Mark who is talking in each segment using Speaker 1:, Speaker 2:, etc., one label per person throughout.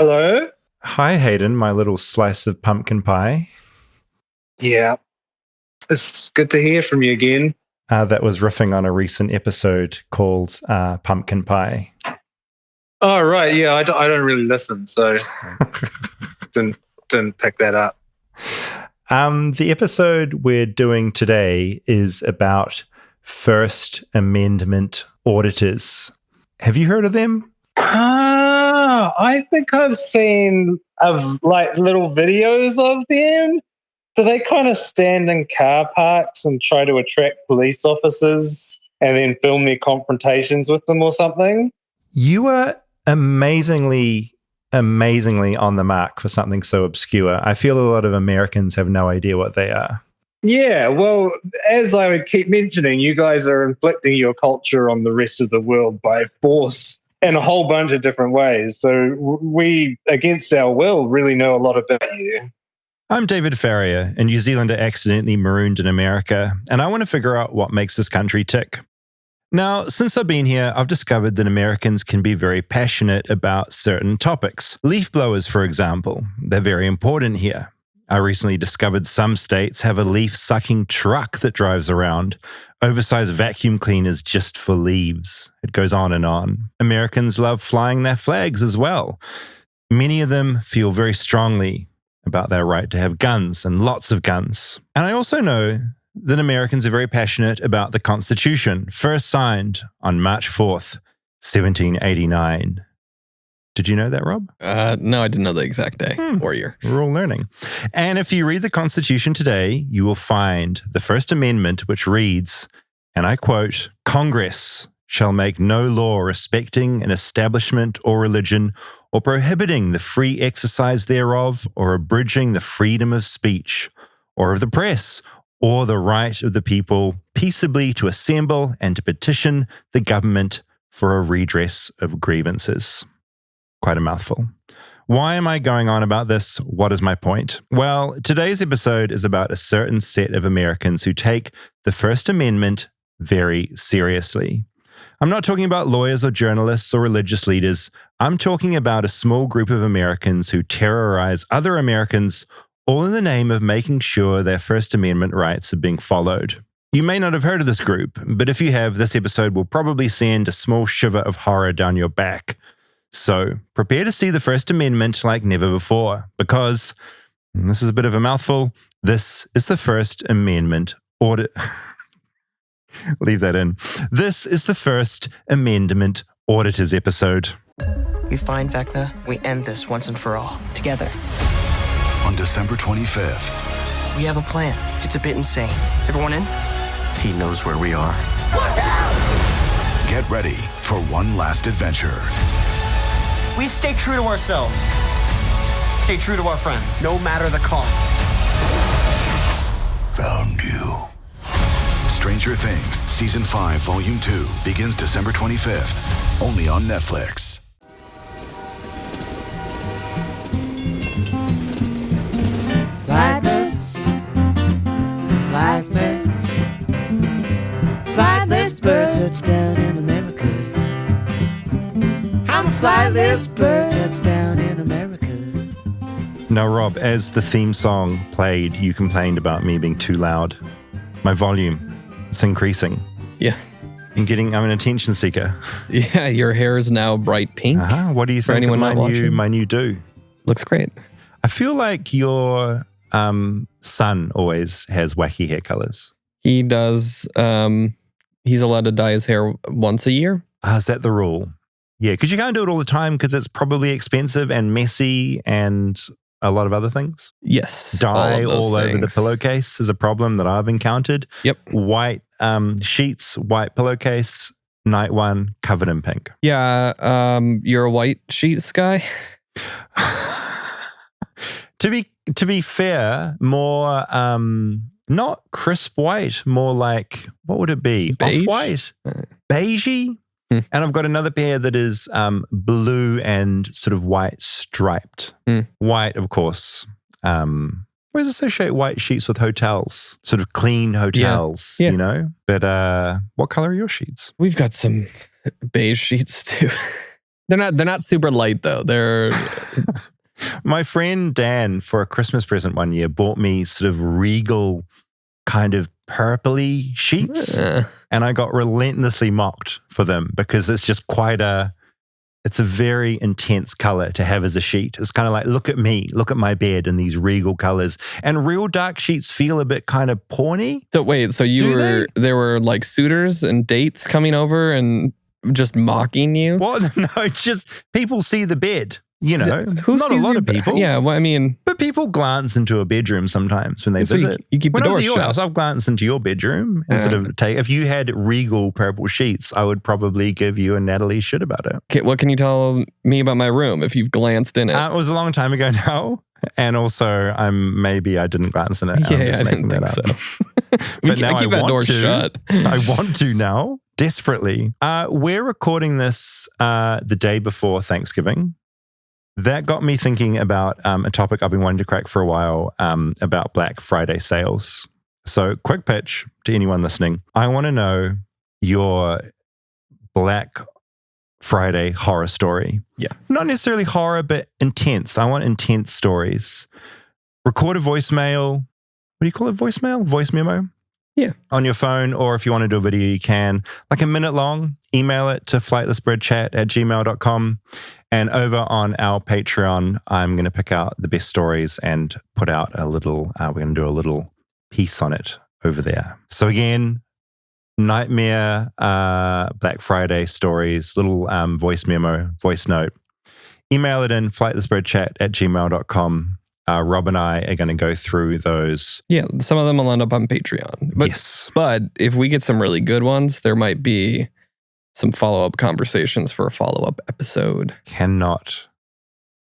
Speaker 1: Hello?
Speaker 2: Hi, Hayden, my little slice of pumpkin pie.
Speaker 1: Yeah. It's good to hear from you again.
Speaker 2: That was riffing on a recent episode called Pumpkin Pie.
Speaker 1: Oh, right. Yeah, I don't really listen, so didn't pick that up.
Speaker 2: The episode we're doing today is about First Amendment Auditors. Have you heard of them?
Speaker 1: I think I've seen little videos of them. Do they kind of stand in car parks and try to attract police officers and then film their confrontations with them or something?
Speaker 2: You are amazingly on the mark for something so obscure. I feel a lot of Americans have no idea what they are.
Speaker 1: Yeah, well, as I would keep mentioning, you guys are inflicting your culture on the rest of the world by force in a whole bunch of different ways. So we, against our will, really know a lot about you.
Speaker 2: I'm David Farrier, a New Zealander accidentally marooned in America, and I want to figure out what makes this country tick. Now, since I've been here, I've discovered that Americans can be very passionate about certain topics. Leaf blowers, for example, they're very important here. I recently discovered some states have a leaf-sucking truck that drives around, oversized vacuum cleaners just for leaves. It goes on and on. Americans love flying their flags as well. Many of them feel very strongly about their right to have guns and lots of guns. And I also know that Americans are very passionate about the Constitution, first signed on March 4th, 1789. Did you know that, Rob?
Speaker 3: No, I didn't know the exact day or year.
Speaker 2: We're all learning. And if you read the Constitution today, you will find the First Amendment, which reads, and I quote, "Congress shall make no law respecting an establishment or religion or prohibiting the free exercise thereof or abridging the freedom of speech or of the press or the right of the people peaceably to assemble and to petition the government for a redress of grievances." Quite a mouthful. Why am I going on about this? What is my point? Well, today's episode is about a certain set of Americans who take the First Amendment very seriously. I'm not talking about lawyers or journalists or religious leaders. I'm talking about a small group of Americans who terrorize other Americans, all in the name of making sure their First Amendment rights are being followed. You may not have heard of this group, but if you have, this episode will probably send a small shiver of horror down your back. So prepare to see the First Amendment like never before, because, and this is a bit of a mouthful, this is the First Amendment audit. Leave that in. This is the First Amendment Auditors episode.
Speaker 4: We find Vecna, we end this once and for all, together.
Speaker 5: On December 25th.
Speaker 4: We have a plan. It's a bit insane. Everyone in?
Speaker 5: He knows where we are. Watch out! Get ready for one last adventure.
Speaker 4: We stay true to ourselves. Stay true to our friends, no matter the cost.
Speaker 5: Found you. Stranger Things, Season 5, Volume 2, begins December 25th, only on Netflix.
Speaker 6: Flightless, flightless, flightless bird touchdown in America. I'm a flightless bird touchdown in America.
Speaker 2: Now, Rob, as the theme song played, you complained about me being too loud. My volume, it's increasing.
Speaker 3: Yeah.
Speaker 2: I'm an attention seeker.
Speaker 3: Yeah, your hair is now bright pink.
Speaker 2: What do you think of my new do?
Speaker 3: Looks great.
Speaker 2: I feel like your son always has wacky hair colors.
Speaker 3: He does. He's allowed to dye his hair once a year.
Speaker 2: Is that the rule? Yeah, because you can't do it all the time because it's probably expensive and messy and a lot of other things.
Speaker 3: Yes.
Speaker 2: Dye all over the pillowcase is a problem that I've encountered.
Speaker 3: Yep.
Speaker 2: White sheets, white pillowcase, night one, covered in pink.
Speaker 3: Yeah, you're a white sheets guy.
Speaker 2: To be fair, more not crisp white, more like, what would it be?
Speaker 3: Beige?
Speaker 2: Off-white? Beigey? And I've got another pair that is blue and sort of white striped. White, of course. We always associate white sheets with hotels, sort of clean hotels,
Speaker 3: Yeah.
Speaker 2: you know? But what color are your sheets?
Speaker 3: We've got some beige sheets too. They're not super light though. They're
Speaker 2: My friend Dan, for a Christmas present one year, bought me sort of regal kind of purpley sheets. And I got relentlessly mocked for them because it's just it's a very intense color to have as a sheet. It's kind of like, look at me, look at my bed in these regal colors. And real dark sheets feel a bit kind of porny.
Speaker 3: So wait, so there were like suitors and dates coming over and just mocking you?
Speaker 2: Well, no, just people see the bed. You know,
Speaker 3: Who
Speaker 2: not a
Speaker 3: sees
Speaker 2: lot
Speaker 3: your
Speaker 2: of people.
Speaker 3: Yeah, well, I mean,
Speaker 2: but people glance into a bedroom sometimes when they
Speaker 3: so
Speaker 2: visit.
Speaker 3: you keep the
Speaker 2: when I was
Speaker 3: door
Speaker 2: at your
Speaker 3: shut.
Speaker 2: house, I've glanced into your bedroom and sort of if you had regal purple sheets, I would probably give you a Natalie shit about it.
Speaker 3: Okay, what can you tell me about my room if you've glanced in it?
Speaker 2: It was a long time ago now, and also I didn't glance in it.
Speaker 3: Yeah,
Speaker 2: I'm just
Speaker 3: I
Speaker 2: making
Speaker 3: didn't
Speaker 2: that
Speaker 3: think
Speaker 2: up.
Speaker 3: so.
Speaker 2: But now
Speaker 3: I keep
Speaker 2: I
Speaker 3: that
Speaker 2: want
Speaker 3: door
Speaker 2: to.
Speaker 3: shut.
Speaker 2: I want to now desperately. We're recording this the day before Thanksgiving. That got me thinking about a topic I've been wanting to crack for a while about Black Friday sales. So, quick pitch to anyone listening. I want to know your Black Friday horror story.
Speaker 3: Yeah.
Speaker 2: Not necessarily horror, but intense. I want intense stories. Record a voicemail. What do you call it? Voicemail? Voice memo?
Speaker 3: Yeah.
Speaker 2: On your phone, or if you want to do a video, you can. Like a minute long, email it to flightlessbirdchat@gmail.com. And over on our Patreon, I'm going to pick out the best stories and put out a little, we're going to do a little piece on it over there. So again, nightmare Black Friday stories, little voice memo, voice note. Email it in flightlessbirdchat@gmail.com. Rob and I are going to go through those.
Speaker 3: Yeah, some of them will end up on Patreon. But,
Speaker 2: yes.
Speaker 3: But if we get some really good ones, there might be some follow-up conversations for a follow-up episode.
Speaker 2: Cannot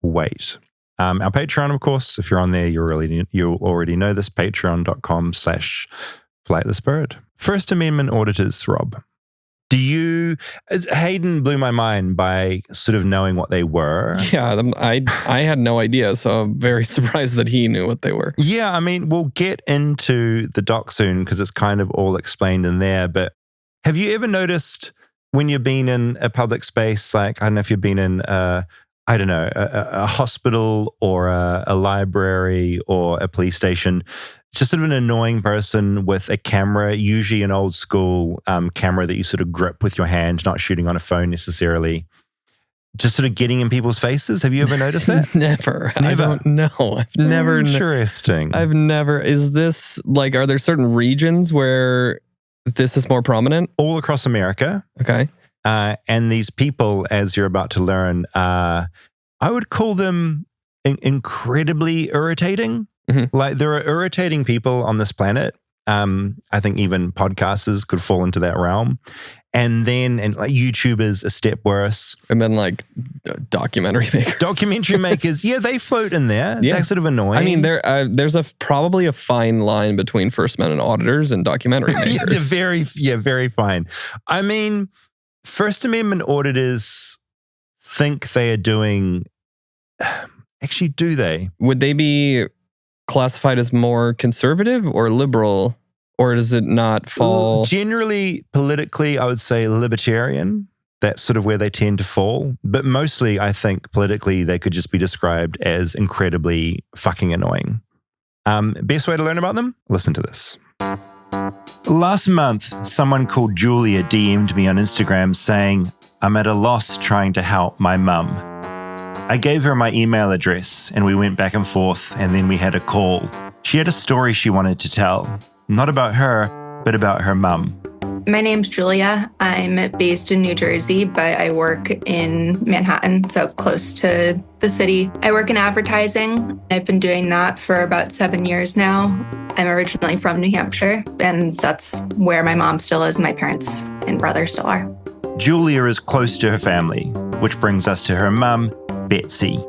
Speaker 2: wait. Our Patreon, of course, if you're on there, you already know this, patreon.com/flightlessbird. First Amendment Auditors, Rob. Hayden blew my mind by sort of knowing what they were.
Speaker 3: Yeah, I had no idea, so I'm very surprised that he knew what they were.
Speaker 2: Yeah, I mean, we'll get into the doc soon because it's kind of all explained in there, but have you ever noticed when you've been in a public space, like, I don't know if you've been in, a hospital or a library or a police station, just sort of an annoying person with a camera, usually an old school camera that you sort of grip with your hand, not shooting on a phone necessarily, just sort of getting in people's faces. Have you ever noticed that?
Speaker 3: Never. I don't know. I've never.
Speaker 2: Interesting.
Speaker 3: I've never. Is this like, are there certain regions where this is more prominent?
Speaker 2: All across America.
Speaker 3: Okay.
Speaker 2: And these people, as you're about to learn, I would call them incredibly irritating. Mm-hmm. Like, there are irritating people on this planet. I think even podcasters could fall into that realm. And like YouTubers a step worse.
Speaker 3: And then like documentary makers.
Speaker 2: Documentary makers, yeah, they float in there.
Speaker 3: Yeah.
Speaker 2: They're sort of annoying.
Speaker 3: I mean, there's probably a fine line between First Amendment auditors and documentary makers.
Speaker 2: Yeah, they're very fine. I mean, First Amendment auditors think they are doing... Actually, do they?
Speaker 3: Would they be classified as more conservative or liberal, or does it not fall?
Speaker 2: Generally, politically, I would say libertarian. That's sort of where they tend to fall. But mostly, I think politically, they could just be described as incredibly fucking annoying. Best way to learn about them? Listen to this. Last month, someone called Julia DM'd me on Instagram saying, "I'm at a loss trying to help my mum." I gave her my email address and we went back and forth, and then we had a call. She had a story she wanted to tell, not about her, but about her mum.
Speaker 7: My name's Julia. I'm based in New Jersey, but I work in Manhattan, so close to the city. I work in advertising. I've been doing that for about 7 years now. I'm originally from New Hampshire, and that's where my mom still is, and my parents and brother still are.
Speaker 2: Julia is close to her family, which brings us to her mum, Betsy.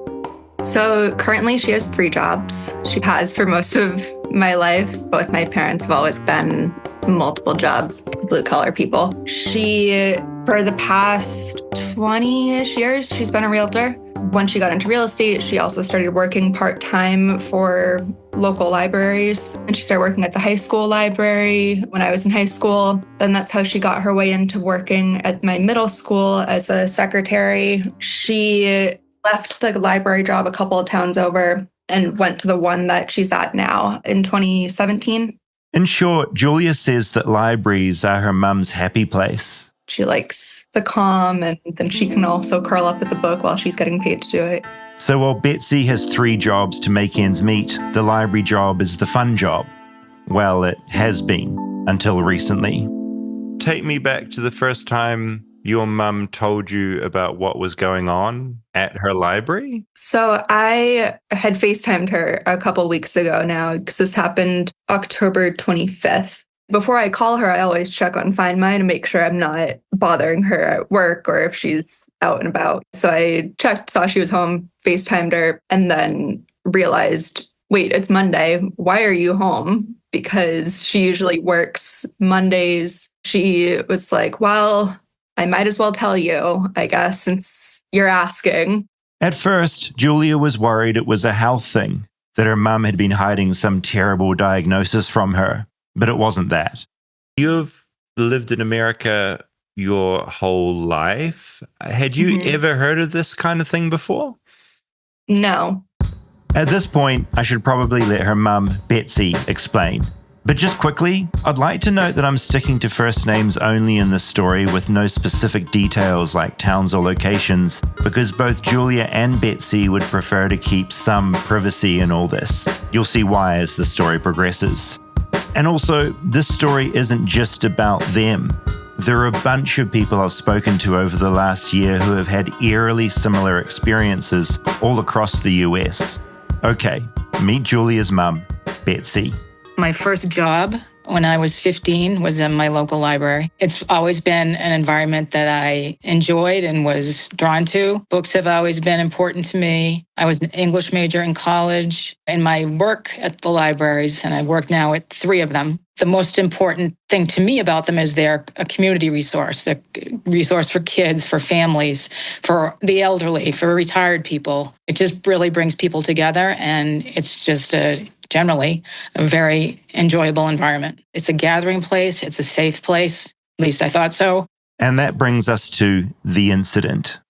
Speaker 7: So currently she has 3 jobs. She has for most of my life. Both my parents have always been multiple job, blue collar people. She For the past 20-ish years, she's been a realtor. When she got into real estate, she also started working part-time for local libraries. And she started working at the high school library when I was in high school. Then that's how she got her way into working at my middle school as a secretary. She left the library job a couple of towns over and went to the one that she's at now in 2017.
Speaker 2: In short, Julia says that libraries are her mum's happy place.
Speaker 7: She likes the calm, and then she can also curl up with the book while she's getting paid to do it.
Speaker 2: So while Betsy has 3 jobs to make ends meet, the library job is the fun job. Well, it has been until recently. Take me back to the first time your mum told you about what was going on at her library?
Speaker 7: So I had FaceTimed her a couple weeks ago now, because this happened October 25th. Before I call her, I always check on Find My to make sure I'm not bothering her at work or if she's out and about. So I checked, saw she was home, FaceTimed her, and then realized, wait, it's Monday. Why are you home? Because she usually works Mondays. She was like, well, I might as well tell you, I guess, since you're asking.
Speaker 2: At first, Julia was worried it was a health thing, that her mum had been hiding some terrible diagnosis from her. But it wasn't that. You've lived in America your whole life. Had you ever heard of this kind of thing before?
Speaker 7: No.
Speaker 2: At this point, I should probably let her mum, Betsy, explain. But just quickly, I'd like to note that I'm sticking to first names only in this story with no specific details like towns or locations, because both Julia and Betsy would prefer to keep some privacy in all this. You'll see why as the story progresses. And also, this story isn't just about them. There are a bunch of people I've spoken to over the last year who have had eerily similar experiences all across the US. Okay, meet Julia's mum, Betsy.
Speaker 8: My first job when I was 15 was in my local library. It's always been an environment that I enjoyed and was drawn to. Books have always been important to me. I was an English major in college. In my work at the libraries, and I work now at 3 of them, the most important thing to me about them is they're a community resource. They're a resource for kids, for families, for the elderly, for retired people. It just really brings people together, and it's just generally a very enjoyable environment. It's a gathering place. It's a safe place. At least I thought so.
Speaker 2: And that brings us to the incident.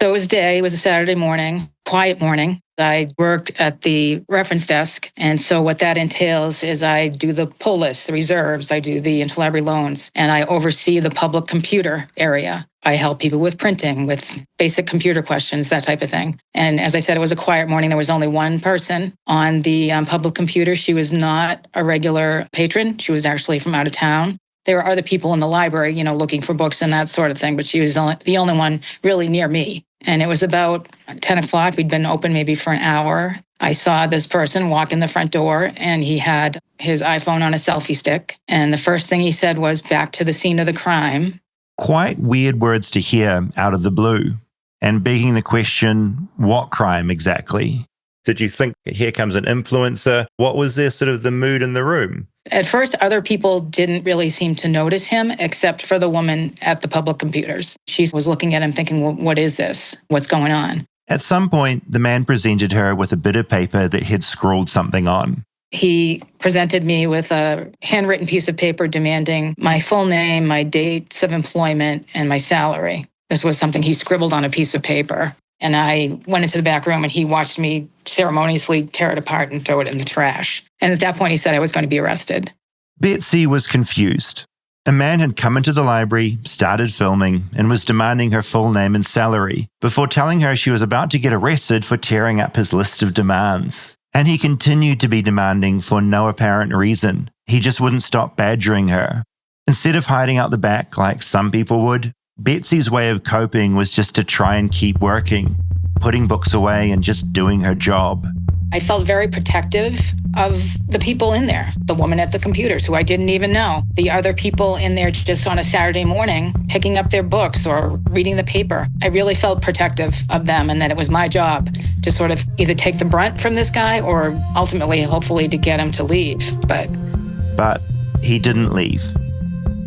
Speaker 8: So it was a Saturday morning, quiet morning. I worked at the reference desk. And so what that entails is I do the pull list, the reserves, I do the interlibrary loans, and I oversee the public computer area. I help people with printing, with basic computer questions, that type of thing. And as I said, it was a quiet morning. There was only one person on the public computer. She was not a regular patron. She was actually from out of town. There were other people in the library, looking for books and that sort of thing, but she was the only one really near me. And it was about 10 o'clock. We'd been open maybe for an hour. I saw this person walk in the front door, and he had his iPhone on a selfie stick. And the first thing he said was, "Back to the scene of the crime."
Speaker 2: Quite weird words to hear out of the blue. And begging the question, what crime exactly? Did you think, here comes an influencer? What was there sort of the mood in the room?
Speaker 8: At first, other people didn't really seem to notice him, except for the woman at the public computers. She was looking at him thinking, well, what is this? What's going on?
Speaker 2: At some point, the man presented her with a bit of paper that he'd scrawled something on.
Speaker 8: He presented me with a handwritten piece of paper demanding my full name, my dates of employment, and my salary. This was something he scribbled on a piece of paper. And I went into the back room, and he watched me ceremoniously tear it apart and throw it in the trash. And at that point, he said I was going to be arrested.
Speaker 2: Betsy was confused. A man had come into the library, started filming, and was demanding her full name and salary before telling her she was about to get arrested for tearing up his list of demands. And he continued to be demanding for no apparent reason. He just wouldn't stop badgering her. Instead of hiding out the back like some people would, Betsy's way of coping was just to try and keep working, putting books away and just doing her job.
Speaker 8: I felt very protective of the people in there, the woman at the computers who I didn't even know, the other people in there just on a Saturday morning picking up their books or reading the paper. I really felt protective of them, and that it was my job to sort of either take the brunt from this guy or ultimately, hopefully, to get him to leave. But
Speaker 2: he didn't leave.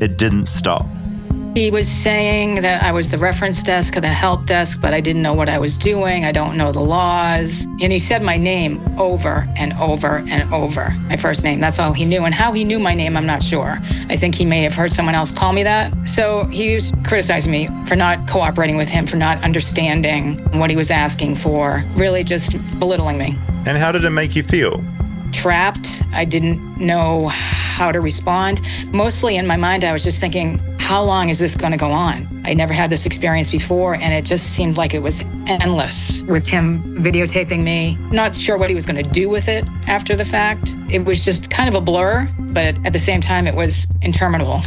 Speaker 2: It didn't stop.
Speaker 8: He was saying that I was the reference desk or the help desk, but I didn't know what I was doing. I don't know the laws. And he said my name over and over and over, my first name. That's all he knew. And how he knew my name, I'm not sure. I think he may have heard someone else call me that. So he was criticizing me for not cooperating with him, for not understanding what he was asking for, really just belittling me.
Speaker 2: And how did it make you feel?
Speaker 8: Trapped. I didn't know how to respond. Mostly in my mind, I was just thinking, how long is this going to go on? I never had this experience before, and it just seemed like it was endless with him videotaping me. Not sure what he was going to do with it after the fact. It was just kind of a blur, but at the same time, it was interminable.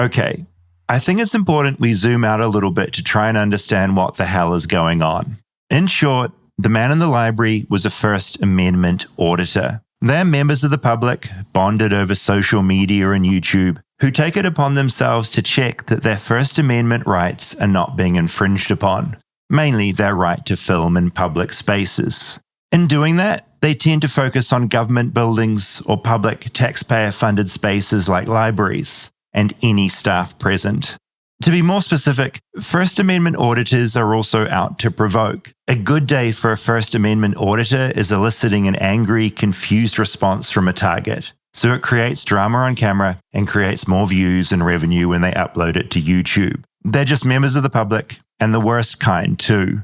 Speaker 2: Okay, I think it's important we zoom out a little bit to try and understand what the hell is going on. In short, the man in the library was a First Amendment auditor. They're members of the public, bonded over social media and YouTube, who take it upon themselves to check that their First Amendment rights are not being infringed upon, mainly their right to film in public spaces. In doing that, they tend to focus on government buildings or public taxpayer-funded spaces like libraries and any staff present. To be more specific, First Amendment auditors are also out to provoke. A good day for a First Amendment auditor is eliciting an angry, confused response from a target. So it creates drama on camera and creates more views and revenue when they upload it to YouTube. They're just members of the public, and the worst kind too.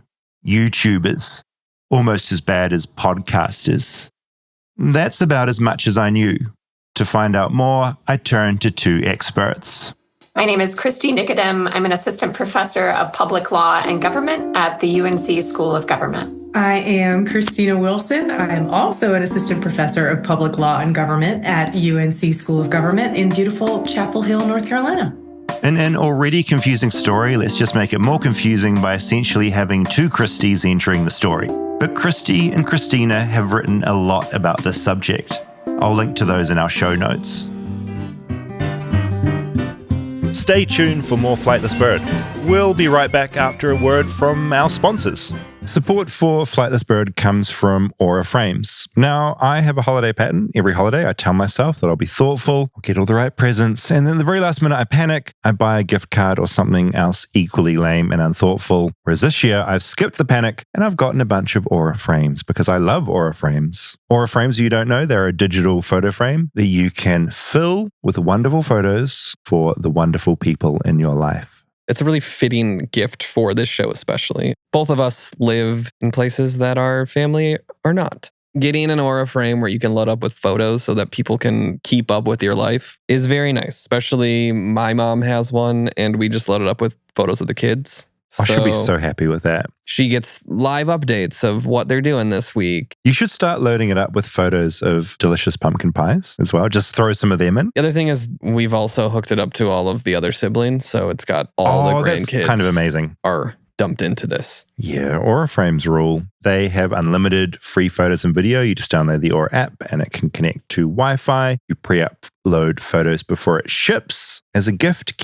Speaker 2: YouTubers. Almost as bad as podcasters. That's about as much as I knew. To find out more, I turned to two experts.
Speaker 9: My name is Kristi Nickodem. I'm an assistant professor of public law and government at the UNC School of Government.
Speaker 10: I am Kristina Wilson. I'm also an assistant professor of public law and government at UNC School of Government in beautiful Chapel Hill, North Carolina.
Speaker 2: In an already confusing story, let's just make it more confusing by essentially having two Kristis entering the story. But Kristi and Kristina have written a lot about this subject. I'll link to those in our show notes. Stay tuned for more Flightless Bird. We'll be right back after a word from our sponsors. Support for Flightless Bird comes from Aura Frames. Now, I have a holiday pattern. Every holiday, I tell myself that I'll be thoughtful, I'll get all the right presents, and then the very last minute I panic, I buy a gift card or something else equally lame and unthoughtful. Whereas this year, I've skipped the panic and I've gotten a bunch of Aura Frames because I love Aura Frames. Aura Frames, you don't know, they're a digital photo frame that you can fill with wonderful photos for the wonderful people in your life.
Speaker 3: It's a really fitting gift for this show, especially. Both of us live in places that our family are not. Getting an Aura frame where you can load up with photos so that people can keep up with your life is very nice. Especially my mom has one, and we just loaded up with photos of the kids.
Speaker 2: I should be so happy with that.
Speaker 3: She gets live updates of what they're doing this week.
Speaker 2: You should start loading it up with photos of delicious pumpkin pies as well. Just throw some of them in.
Speaker 3: The other thing is we've also hooked it up to all of the other siblings. So it's got all the grandkids.
Speaker 2: That's kind of amazing.
Speaker 3: Are dumped into this.
Speaker 2: Yeah, Aura Frames rule. They have unlimited free photos and video. You just download the Aura app and it can connect to Wi-Fi. You pre-upload photos before it ships as a gift,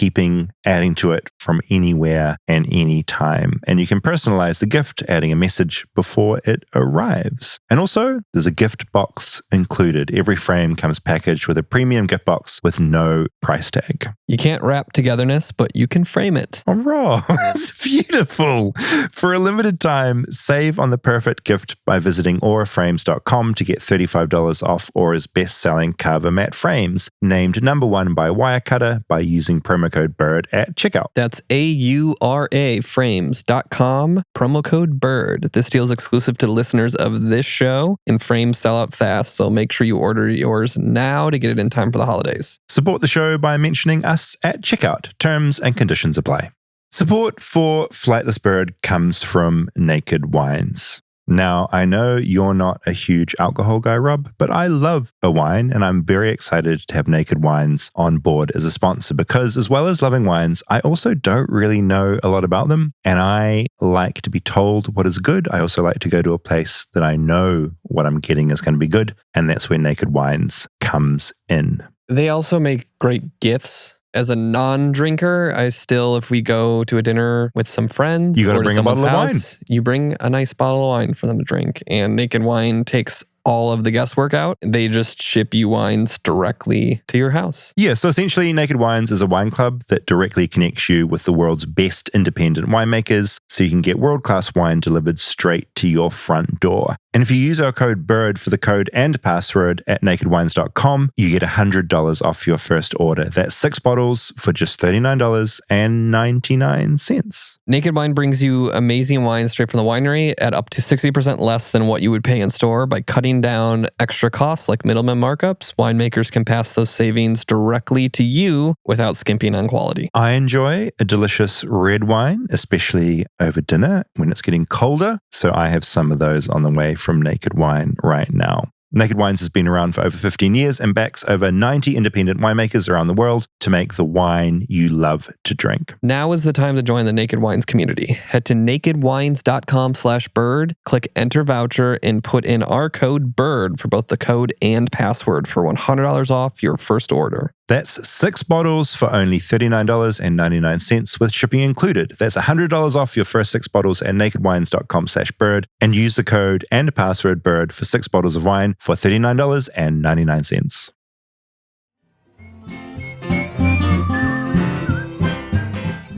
Speaker 2: adding to it from anywhere and any time. And you can personalize the gift, adding a message before it arrives. And also, there's a gift box included. Every frame comes packaged with a premium gift box with no price tag.
Speaker 3: You can't wrap togetherness, but you can frame it.
Speaker 2: Oh, raw. That's beautiful. For a limited time, save on the perfect gift by visiting auraframes.com to get $35 off Aura's best-selling Carver matte frames, named #1 by Wirecutter by using promo code BIRD at checkout.
Speaker 3: That's auraframes.com, promo code BIRD. This deal is exclusive to listeners of this show, and frames sell out fast, so make sure you order yours now to get it in time for the holidays.
Speaker 2: Support the show by mentioning us at checkout. Terms and conditions apply. Support for Flightless Bird comes from Naked Wines. Now, I know you're not a huge alcohol guy, Rob, but I love a wine, and I'm very excited to have Naked Wines on board as a sponsor because, as well as loving wines, I also don't really know a lot about them, and I like to be told what is good. I also like to go to a place that I know what I'm getting is going to be good, and that's where Naked Wines comes in.
Speaker 3: They also make great gifts. As a non-drinker, if we go to a dinner with some friends,
Speaker 2: you got to bring a bottle of wine.
Speaker 3: You bring a nice bottle of wine for them to drink. And Naked Wine takes all of the guesswork out. They just ship you wines directly to your house.
Speaker 2: Yeah, so essentially Naked Wines is a wine club that directly connects you with the world's best independent winemakers so you can get world-class wine delivered straight to your front door. And if you use our code BIRD for the code and password at nakedwines.com, you get $100 off your first order. That's 6 bottles for just $39.99.
Speaker 3: Naked Wine brings you amazing wine straight from the winery at up to 60% less than what you would pay in store. By cutting down extra costs like middleman markups, winemakers can pass those savings directly to you without skimping on quality.
Speaker 2: I enjoy a delicious red wine, especially over dinner when it's getting colder. So I have some of those on the way from Naked Wine right now. Naked Wines has been around for over 15 years and backs over 90 independent winemakers around the world to make the wine you love to drink.
Speaker 3: Now is the time to join the Naked Wines community. Head to nakedwines.com/bird, click enter voucher, and put in our code BIRD for both the code and password for $100 off your first order.
Speaker 2: That's 6 bottles for only $39.99 with shipping included. That's $100 off your first 6 bottles at nakedwines.com/bird and use the code and password BIRD for 6 bottles of wine for $39.99.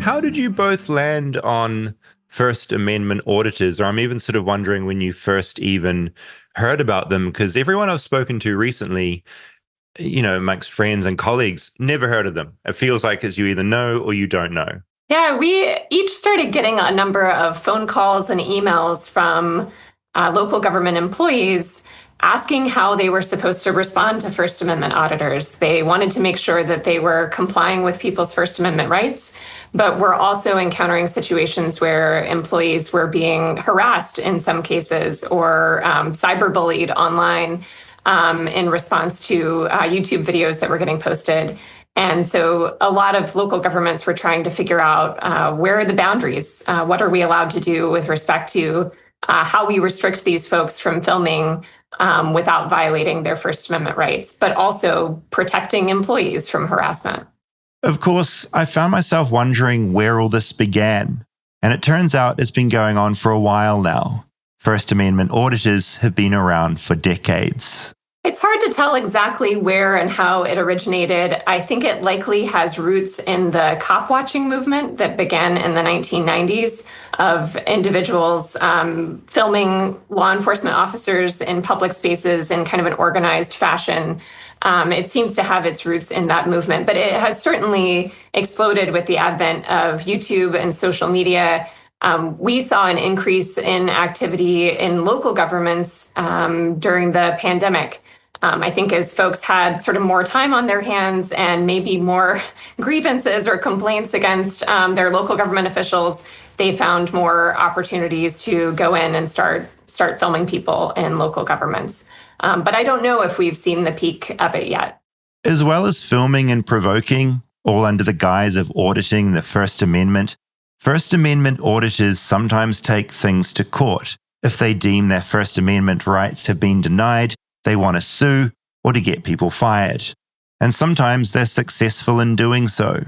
Speaker 2: How did you both land on First Amendment auditors? Or I'm even sort of wondering when you first even heard about them, because everyone I've spoken to recently, you know, amongst friends and colleagues, never heard of them. It feels like as you either know or you don't know.
Speaker 9: Yeah, we each started getting a number of phone calls and emails from local government employees asking how they were supposed to respond to First Amendment auditors. They wanted to make sure that they were complying with people's First Amendment rights, but we're also encountering situations where employees were being harassed in some cases or cyberbullied online in response to YouTube videos that were getting posted. And so a lot of local governments were trying to figure out where are the boundaries? What are we allowed to do with respect to how we restrict these folks from filming without violating their First Amendment rights, but also protecting employees from harassment.
Speaker 2: Of course, I found myself wondering where all this began. And it turns out it's been going on for a while now. First Amendment auditors have been around for decades.
Speaker 9: It's hard to tell exactly where and how it originated. I think it likely has roots in the cop watching movement that began in the 1990s of individuals filming law enforcement officers in public spaces in kind of an organized fashion. It seems to have its roots in that movement, but it has certainly exploded with the advent of YouTube and social media. We saw an increase in activity in local governments during the pandemic. I think as folks had sort of more time on their hands and maybe more grievances or complaints against their local government officials, they found more opportunities to go in and start filming people in local governments. But I don't know if we've seen the peak of it yet.
Speaker 2: As well as filming and provoking, all under the guise of auditing the First Amendment, First Amendment auditors sometimes take things to court. If they deem their First Amendment rights have been denied, they want to sue or to get people fired. And sometimes they're successful in doing so.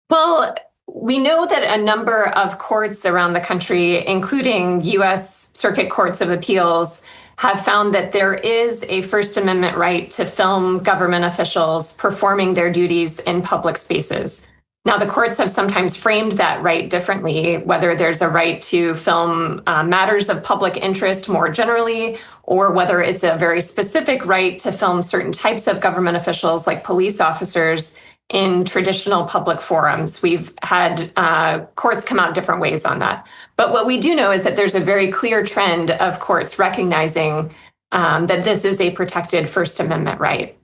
Speaker 9: Well, we know that a number of courts around the country, including U.S. Circuit Courts of Appeals, have found that there is a First Amendment right to film government officials performing their duties in public spaces. Now, the courts have sometimes framed that right differently, whether there's a right to film matters of public interest more generally, or whether it's a very specific right to film certain types of government officials like police officers in traditional public forums. We've had courts come out different ways on that. But what we do know is that there's a very clear trend of courts recognizing that this is a protected First Amendment right.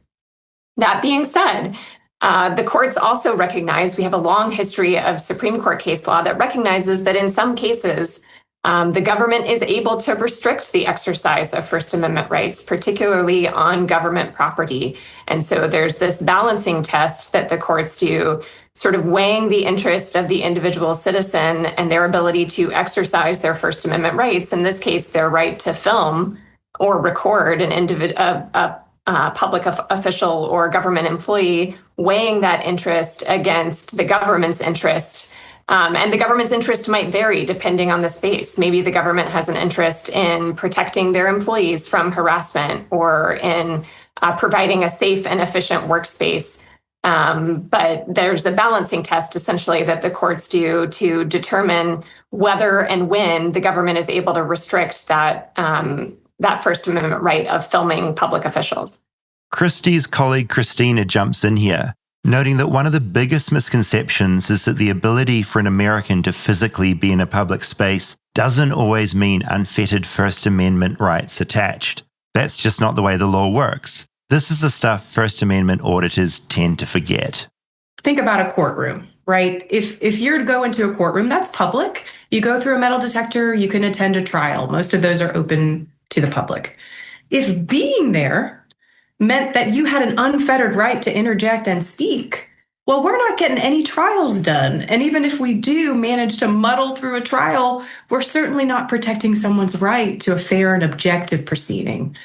Speaker 9: That being said, the courts also recognize we have a long history of Supreme Court case law that recognizes that in some cases, the government is able to restrict the exercise of First Amendment rights, particularly on government property. And so there's this balancing test that the courts do, sort of weighing the interest of the individual citizen and their ability to exercise their First Amendment rights, in this case, their right to film or record a public official or government employee, weighing that interest against the government's interest And the government's interest might vary depending on the space. Maybe the government has an interest in protecting their employees from harassment or in providing a safe and efficient workspace. But there's a balancing test, essentially, that the courts do to determine whether and when the government is able to restrict that First Amendment right of filming public officials.
Speaker 2: Kristi's colleague Kristina jumps in here, noting that one of the biggest misconceptions is that the ability for an American to physically be in a public space doesn't always mean unfettered First Amendment rights attached. That's just not the way the law works. This is the stuff First Amendment auditors tend to forget.
Speaker 10: Think about a courtroom, right? If you're to go into a courtroom, that's public. You go through a metal detector, you can attend a trial. Most of those are open to the public. If being there meant that you had an unfettered right to interject and speak, well, we're not getting any trials done. And even if we do manage to muddle through a trial, we're certainly not protecting someone's right to a fair and objective proceeding.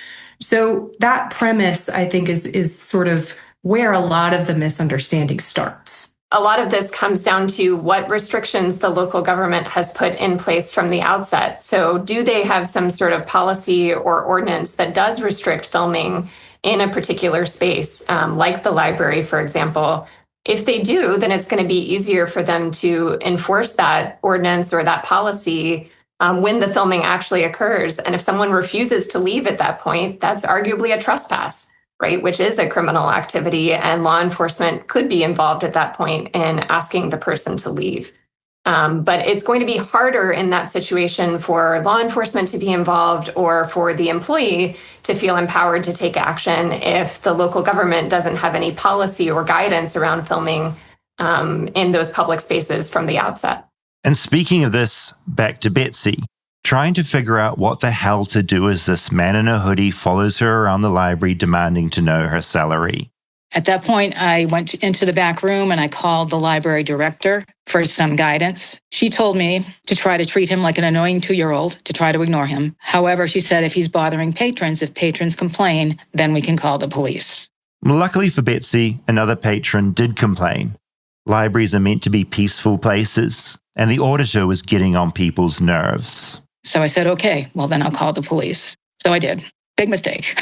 Speaker 10: So that premise, I think, is sort of where a lot of the misunderstanding starts.
Speaker 9: A lot of this comes down to what restrictions the local government has put in place from the outset. So do they have some sort of policy or ordinance that does restrict filming in a particular space, like the library, for example? If they do, then it's going to be easier for them to enforce that ordinance or that policy when the filming actually occurs. And if someone refuses to leave at that point, that's arguably a trespass, right? Which is a criminal activity, and law enforcement could be involved at that point in asking the person to leave. But it's going to be harder in that situation for law enforcement to be involved or for the employee to feel empowered to take action if the local government doesn't have any policy or guidance around filming in those public spaces from the outset.
Speaker 2: And speaking of this, back to Betsy, trying to figure out what the hell to do as this man in a hoodie follows her around the library demanding to know her salary.
Speaker 8: At that point, I went into the back room and I called the library director for some guidance. She told me to try to treat him like an annoying 2-year-old, to try to ignore him. However, she said if he's bothering patrons, if patrons complain, then we can call the police.
Speaker 2: Luckily for Betsy, another patron did complain. Libraries are meant to be peaceful places, and the auditor was getting on people's nerves.
Speaker 8: So I said, okay, well, then I'll call the police. So I did. Big mistake.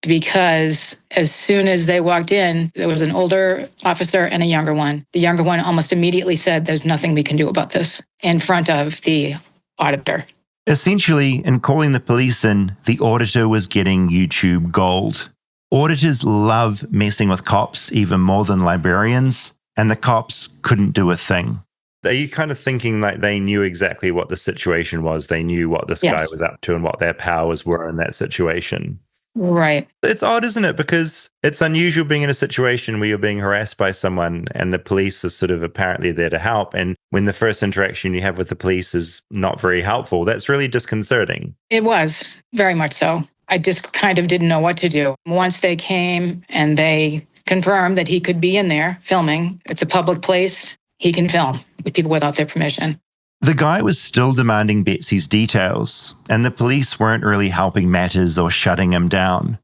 Speaker 8: Because as soon as they walked in, there was an older officer and a younger one. The younger one almost immediately said, there's nothing we can do about this, in front of the auditor.
Speaker 2: Essentially, in calling the police in, the auditor was getting YouTube gold. Auditors love messing with cops even more than librarians, and the cops couldn't do a thing. Are you kind of thinking like they knew exactly what the situation was? They knew what this guy was up to and what their powers were in that situation?
Speaker 8: Right.
Speaker 2: It's odd, isn't it? Because it's unusual being in a situation where you're being harassed by someone and the police is sort of apparently there to help. And when the first interaction you have with the police is not very helpful, that's really disconcerting.
Speaker 8: It was, very much so. I just kind of didn't know what to do. Once they came and they confirmed that he could be in there filming, it's a public place, he can film with people without their permission.
Speaker 2: The guy was still demanding Betsy's details, and the police weren't really helping matters or shutting him down.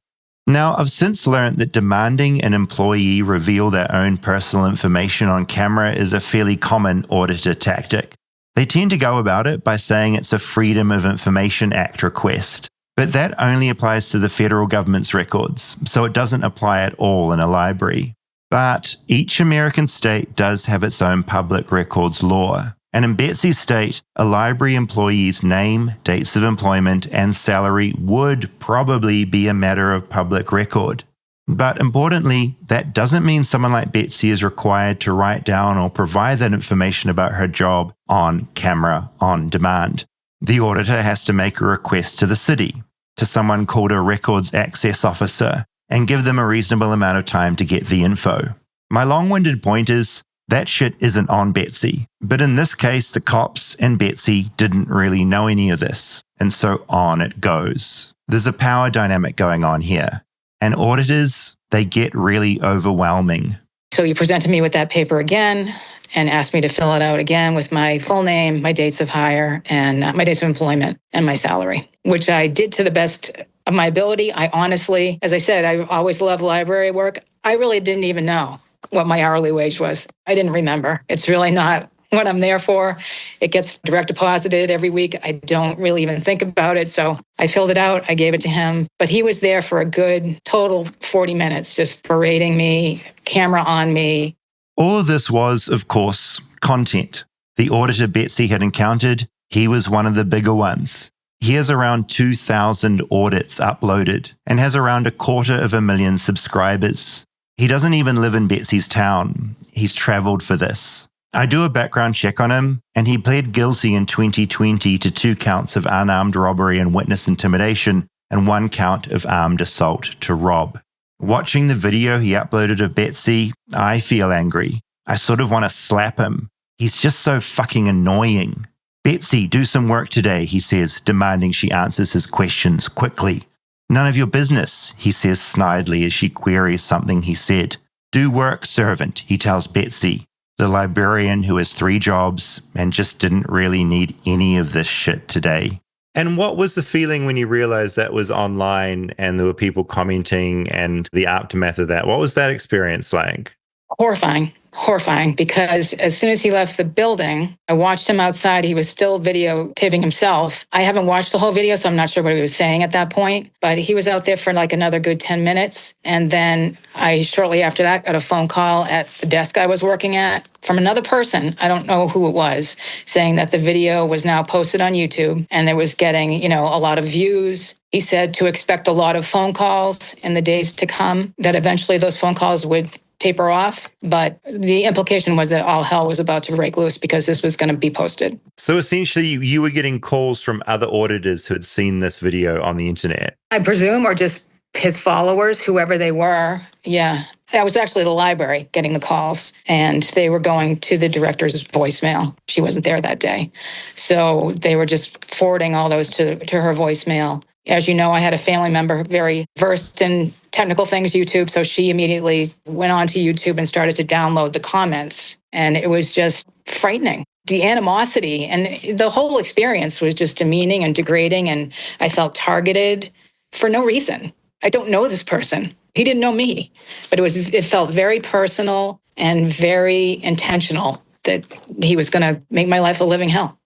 Speaker 2: Now, I've since learned that demanding an employee reveal their own personal information on camera is a fairly common auditor tactic. They tend to go about it by saying it's a Freedom of Information Act request, but that only applies to the federal government's records, so it doesn't apply at all in a library. But each American state does have its own public records law. And in Betsy's state, a library employee's name, dates of employment, and salary would probably be a matter of public record. But importantly, that doesn't mean someone like Betsy is required to write down or provide that information about her job on camera on demand. The auditor has to make a request to the city, to someone called a records access officer, and give them a reasonable amount of time to get the info. My long-winded point is, that shit isn't on Betsy. But in this case, the cops and Betsy didn't really know any of this. And so on it goes. There's a power dynamic going on here. And auditors, they get really overwhelming.
Speaker 8: So you presented me with that paper again and asked me to fill it out again with my full name, my dates of hire, and my dates of employment and my salary, which I did to the best of my ability. I honestly, as I said, I always loved library work. I really didn't even know what my hourly wage was. I didn't remember. It's really not what I'm there for. It gets direct deposited every week. I don't really even think about it. So I filled it out. I gave it to him. But he was there for a good total 40 minutes, just berating me, camera on me.
Speaker 2: All of this was, of course, content. The auditor Betsy had encountered, he was one of the bigger ones. He has around 2,000 audits uploaded and has around 250,000 subscribers. He doesn't even live in Betsy's town. He's traveled for this. I do a background check on him, and he pled guilty in 2020 to 2 counts of unarmed robbery and witness intimidation and 1 count of armed assault to rob. Watching the video he uploaded of Betsy, I feel angry. I sort of want to slap him. He's just so fucking annoying. Betsy, do some work today, he says, demanding she answers his questions quickly. None of your business, he says snidely as she queries something he said. Do work, servant, he tells Betsy, the librarian who has 3 jobs and just didn't really need any of this shit today. And what was the feeling when you realized that was online and there were people commenting and the aftermath of that? What was that experience like? Horrifying, because as soon as he left the building, I watched him outside. He was still videotaping himself. I haven't watched the whole video, so I'm not sure what he was saying at that point, but he was out there for like another good 10 minutes. And then I, shortly after that, got a phone call at the desk I was working at from another person, I don't know who it was, saying that the video was now posted on YouTube and it was getting, a lot of views. He said to expect a lot of phone calls in the days to come, that eventually those phone calls would taper off. But the implication was that all hell was about to break loose because this was going to be posted. So essentially, you were getting calls from other auditors who had seen this video on the internet?
Speaker 8: I presume, or just his followers, whoever they were. Yeah. That was actually the library getting the calls, and they were going to the director's voicemail. She wasn't there that day. So they were just forwarding all those to her voicemail. As you know, I had a family member very versed in technical things, YouTube, so she immediately went onto YouTube and started to download the comments, and it was just frightening. The animosity and the whole experience was just demeaning and degrading, and I felt targeted for no reason. I don't know this person. He didn't know me, but it felt very personal and very intentional that he was going to make my life a living hell.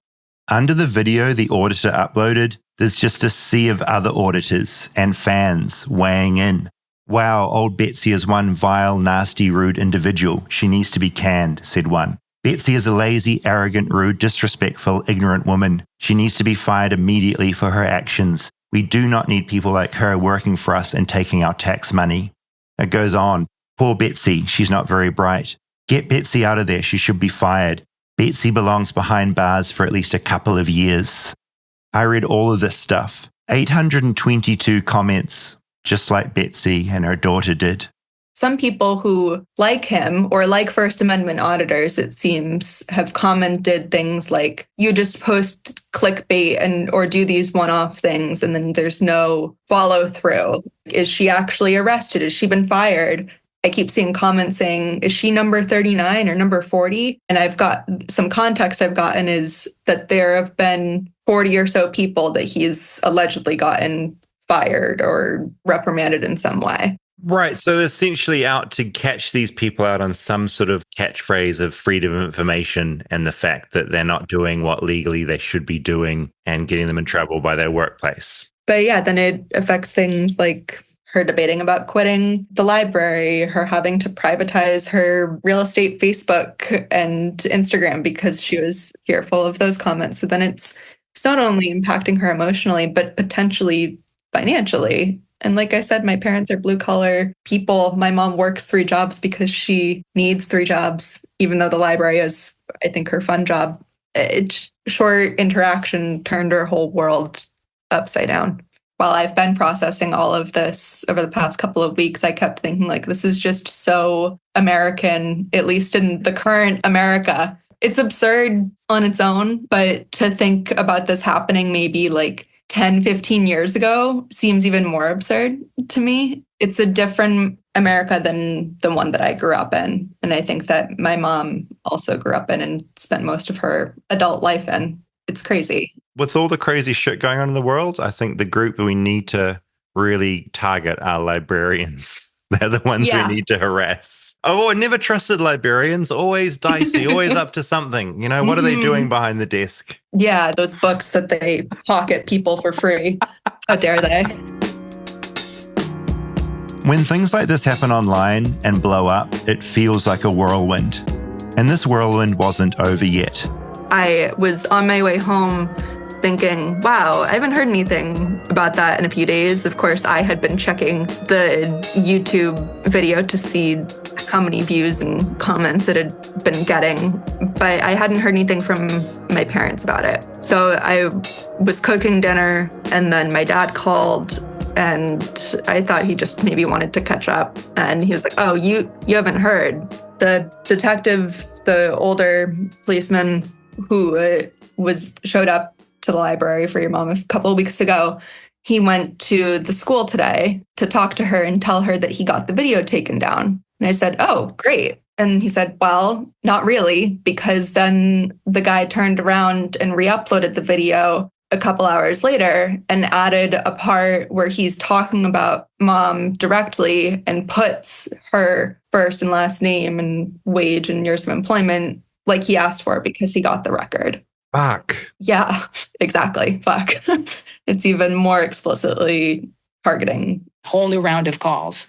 Speaker 2: Under the video the auditor uploaded, there's just a sea of other auditors and fans weighing in. Wow, old Betsy is one vile, nasty, rude individual. She needs to be canned, said one. Betsy is a lazy, arrogant, rude, disrespectful, ignorant woman. She needs to be fired immediately for her actions. We do not need people like her working for us and taking our tax money. It goes on. Poor Betsy, she's not very bright. Get Betsy out of there, she should be fired. Betsy belongs behind bars for at least a couple of years. I read all of this stuff. 822 comments, just like Betsy and her daughter did.
Speaker 7: Some people who like him or like First Amendment auditors, it seems, have commented things like, you just post clickbait or do these one-off things and then there's no follow through. Is she actually arrested? Has she been fired? I keep seeing comments saying, is she number 39 or number 40? And I've got some context I've gotten is that there have been 40 or so people that he's allegedly gotten fired or reprimanded in some way.
Speaker 2: Right. So they're essentially out to catch these people out on some sort of catchphrase of freedom of information and the fact that they're not doing what legally they should be doing and getting them in trouble by their workplace.
Speaker 7: But yeah, then it affects things like her debating about quitting the library, her having to privatize her real estate Facebook and Instagram because she was fearful of those comments. So then it's not only impacting her emotionally, but potentially financially. And like I said, my parents are blue-collar people. My mom works 3 jobs because she needs 3 jobs, even though the library is, I think, her fun job. Short interaction turned her whole world upside down. While I've been processing all of this over the past couple of weeks, I kept thinking, like, this is just so American, at least in the current America. It's absurd on its own, but to think about this happening maybe like 10, 15 years ago seems even more absurd to me. It's a different America than the one that I grew up in. And I think that my mom also grew up in and spent most of her adult life in. It's crazy.
Speaker 2: With all the crazy shit going on in the world, I think the group that we need to really target are librarians. They're the ones
Speaker 7: Yeah.
Speaker 2: we need to harass. Oh, I never trusted librarians. Always dicey, always up to something. You know, what are they doing behind the desk?
Speaker 7: Yeah, those books that they pocket people for free. How dare they?
Speaker 2: When things like this happen online and blow up, it feels like a whirlwind. And this whirlwind wasn't over yet.
Speaker 7: I was on my way home thinking, wow, I haven't heard anything about that in a few days. Of course, I had been checking the YouTube video to see how many views and comments it had been getting, but I hadn't heard anything from my parents about it. So I was cooking dinner, and then my dad called, and I thought he just maybe wanted to catch up. And he was like, oh, you haven't heard. The detective, the older policeman who showed up to the library for your mom a couple of weeks ago, he went to the school today to talk to her and tell her that he got the video taken down. And I said, oh, great. And he said, well, not really, because then the guy turned around and re-uploaded the video a couple hours later and added a part where he's talking about mom directly and puts her first and last name and wage and years of employment like he asked for because he got the record.
Speaker 2: Fuck.
Speaker 7: Yeah, exactly. Fuck. It's even more explicitly targeting.
Speaker 8: Whole new round of calls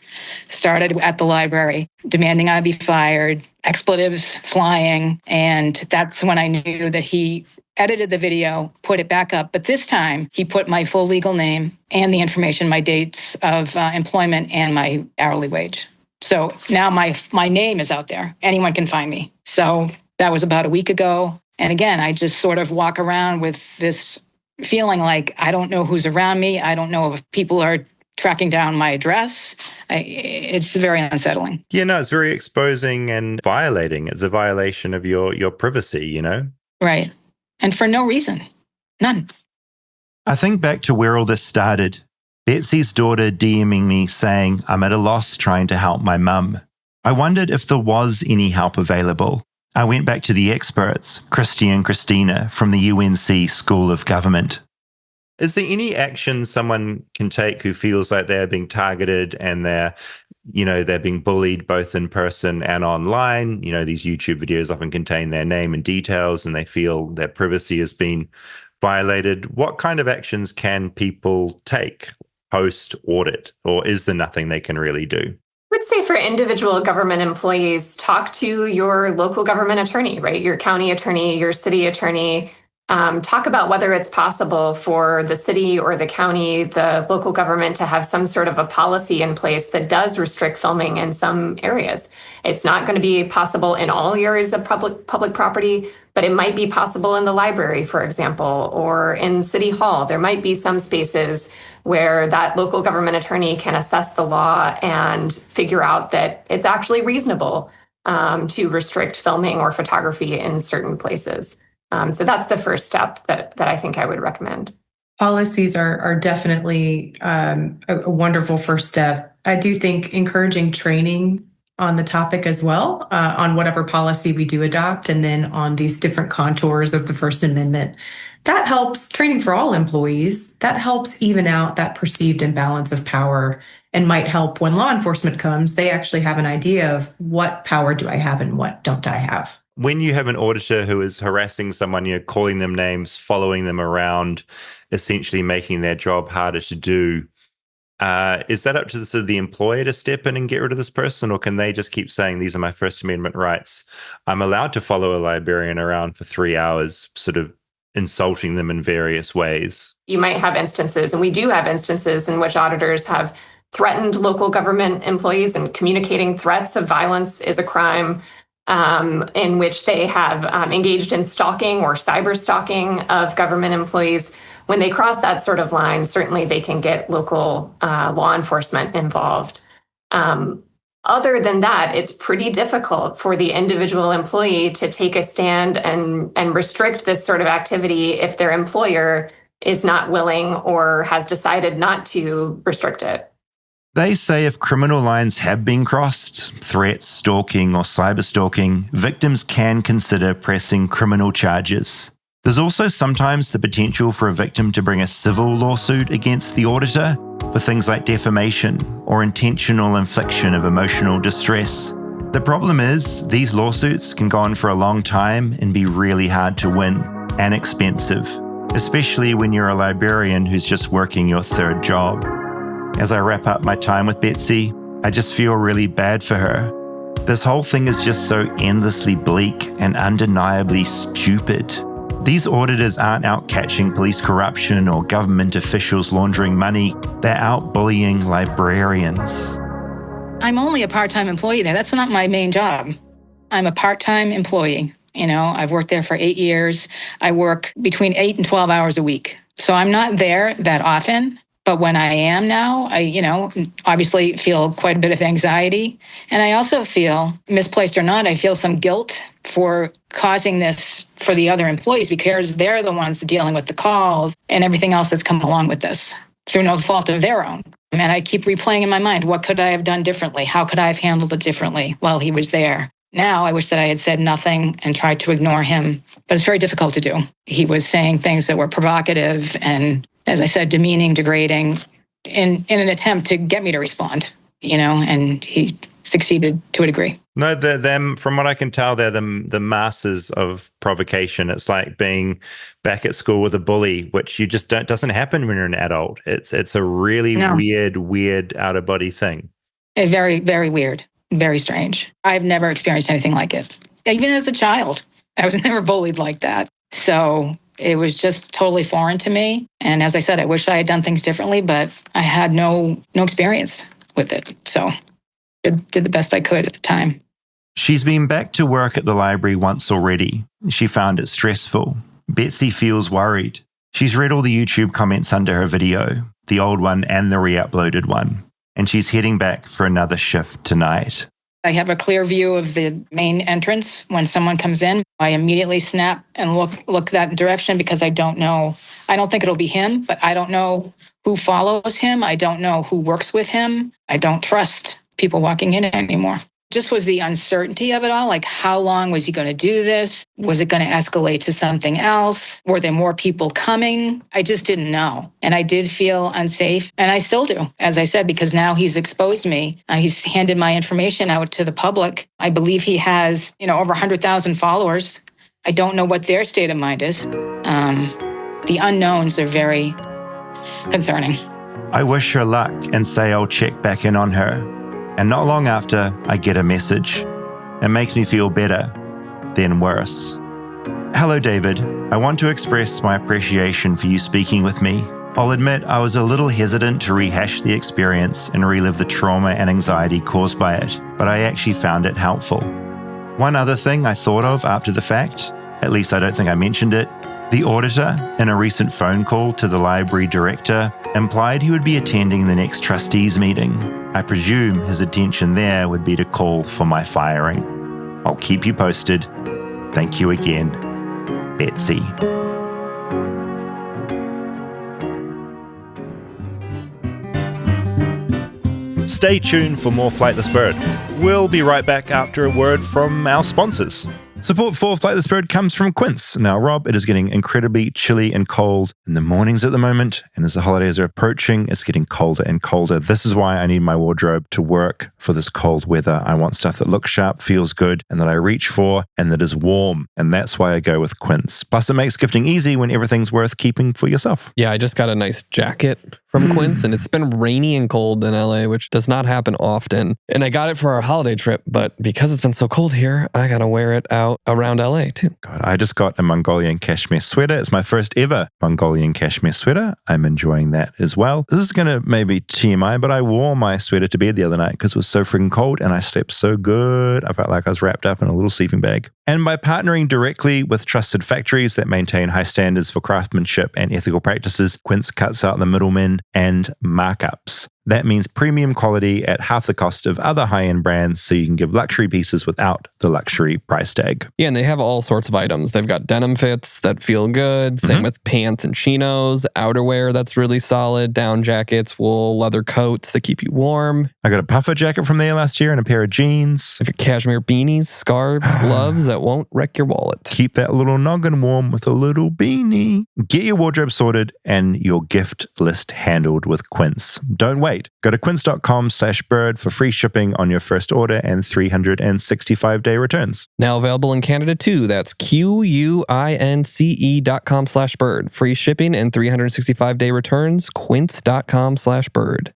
Speaker 8: started at the library, demanding I be fired, expletives flying. And that's when I knew that he edited the video, put it back up. But this time he put my full legal name and the information, my dates of employment and my hourly wage. So now my name is out there. Anyone can find me. So that was about a week ago. And again, I just sort of walk around with this feeling like I don't know who's around me. I don't know if people are tracking down my address. It's very unsettling.
Speaker 2: Yeah, no, it's very exposing and violating. It's a violation of your privacy, you know?
Speaker 8: Right. And for no reason. None.
Speaker 2: I think back to where all this started. Betsy's daughter DMing me saying, I'm at a loss trying to help my mum. I wondered if there was any help available. I went back to the experts, Kristi and Kristina from the UNC School of Government. Is there any action someone can take who feels like they're being targeted and they're being bullied both in person and online? You know, these YouTube videos often contain their name and details and they feel their privacy has been violated. What kind of actions can people take post-audit, or is there nothing they can really do?
Speaker 9: I would say for individual government employees, talk to your local government attorney, right? Your county attorney, your city attorney. Talk about whether it's possible for the city or the county, the local government to have some sort of a policy in place that does restrict filming in some areas. It's not going to be possible in all areas of public property, but it might be possible in the library, for example, or in City Hall. There might be some spaces where that local government attorney can assess the law and figure out that it's actually reasonable to restrict filming or photography in certain places. So that's the first step that I think I would recommend.
Speaker 10: Policies are definitely a wonderful first step. I do think encouraging training on the topic as well, on whatever policy we do adopt, and then on these different contours of the First Amendment. That helps training for all employees. That helps even out that perceived imbalance of power and might help when law enforcement comes, they actually have an idea of what power do I have and what don't I have.
Speaker 2: When you have an auditor who is harassing someone, you're calling them names, following them around, essentially making their job harder to do, is that up to the employer to step in and get rid of this person, or can they just keep saying, these are my First Amendment rights? I'm allowed to follow a librarian around for 3 hours, sort of insulting them in various ways.
Speaker 9: You might have instances, and we do have instances in which auditors have threatened local government employees, and communicating threats of violence is a crime, in which they have engaged in stalking or cyber stalking of government employees. When they cross that sort of line, certainly they can get local law enforcement involved. Other than that, it's pretty difficult for the individual employee to take a stand and restrict this sort of activity if their employer is not willing or has decided not to restrict it.
Speaker 2: They say if criminal lines have been crossed, threats, stalking, or cyber stalking, victims can consider pressing criminal charges. There's also sometimes the potential for a victim to bring a civil lawsuit against the auditor for things like defamation or intentional infliction of emotional distress. The problem is, these lawsuits can go on for a long time and be really hard to win and expensive, especially when you're a librarian who's just working your third job. As I wrap up my time with Betsy, I just feel really bad for her. This whole thing is just so endlessly bleak and undeniably stupid. These auditors aren't out catching police corruption or government officials laundering money. They're out bullying librarians.
Speaker 8: I'm only a part-time employee there. That's not my main job. I'm a part-time employee. I've worked there for 8 years. I work between 8 and 12 hours a week. So I'm not there that often. But when I am now, I obviously feel quite a bit of anxiety. And I also feel, misplaced or not, I feel some guilt for causing this for the other employees because they're the ones dealing with the calls and everything else that's come along with this through no fault of their own. And I keep replaying in my mind, what could I have done differently? How could I have handled it differently while he was there? Now, I wish that I had said nothing and tried to ignore him, but it's very difficult to do. He was saying things that were provocative and, as I said, demeaning, degrading, in an attempt to get me to respond, and he succeeded to a degree.
Speaker 2: No, them, from what I can tell, they're the masters of provocation. It's like being back at school with a bully, which you just doesn't happen when you're an adult. It's a really weird out-of-body thing.
Speaker 8: Very, very weird. Very strange. I've never experienced anything like it. Even as a child, I was never bullied like that. So it was just totally foreign to me. And as I said, I wish I had done things differently, but I had no experience with it. So I did the best I could at the time.
Speaker 2: She's been back to work at the library once already. She found it stressful. Betsy feels worried. She's read all the YouTube comments under her video, the old one and the re-uploaded one. And she's heading back for another shift tonight.
Speaker 8: I have a clear view of the main entrance. When someone comes in, I immediately snap and look that direction because I don't know. I don't think it'll be him, but I don't know who follows him. I don't know who works with him. I don't trust people walking in anymore. Just was the uncertainty of it all. Like, how long was he going to do this? Was it going to escalate to something else? Were there more people coming? I just didn't know. And I did feel unsafe. And I still do, as I said, because now he's exposed me. He's handed my information out to the public. I believe he has, over 100,000 followers. I don't know what their state of mind is. The unknowns are very concerning.
Speaker 2: I wish her luck and say I'll check back in on her. And not long after, I get a message. It makes me feel better, then worse. Hello, David. I want to express my appreciation for you speaking with me. I'll admit I was a little hesitant to rehash the experience and relive the trauma and anxiety caused by it, but I actually found it helpful. One other thing I thought of after the fact, at least I don't think I mentioned it, the auditor, in a recent phone call to the library director, implied he would be attending the next trustees meeting. I presume his intention there would be to call for my firing. I'll keep you posted. Thank you again, Betsy. Stay tuned for more Flightless Bird. We'll be right back after a word from our sponsors. Support for Flightless Bird comes from Quince. Now, Rob, it is getting incredibly chilly and cold in the mornings at the moment, and as the holidays are approaching, it's getting colder and colder. This is why I need my wardrobe to work for this cold weather. I want stuff that looks sharp, feels good, and that I reach for, and that is warm, and that's why I go with Quince. Plus, it makes gifting easy when everything's worth keeping for yourself.
Speaker 3: Yeah, I just got a nice jacket from Quince, and it's been rainy and cold in LA, which does not happen often. And I got it for our holiday trip, but because it's been so cold here, I got to wear it out around LA too.
Speaker 2: God, I just got a Mongolian cashmere sweater. It's my first ever Mongolian cashmere sweater. I'm enjoying that as well. This is going to maybe TMI, but I wore my sweater to bed the other night because it was so freaking cold and I slept so good. I felt like I was wrapped up in a little sleeping bag. And by partnering directly with trusted factories that maintain high standards for craftsmanship and ethical practices, Quince cuts out the middlemen and markups. That means premium quality at half the cost of other high-end brands, so you can give luxury pieces without the luxury price tag.
Speaker 3: Yeah, and they have all sorts of items. They've got denim fits that feel good, same with pants and chinos, outerwear that's really solid, down jackets, wool, leather coats that keep you warm.
Speaker 2: I got a puffer jacket from there last year and a pair of jeans.
Speaker 3: If your cashmere beanies, scarves, gloves that won't wreck your wallet.
Speaker 2: Keep that little noggin warm with a little beanie. Get your wardrobe sorted and your gift list handled with Quince. Don't wait. Go to quince.com/bird for free shipping on your first order and 365-day returns.
Speaker 3: Now available in Canada too. That's QUINCE.com/bird. Free shipping and 365-day returns. Quince.com/bird.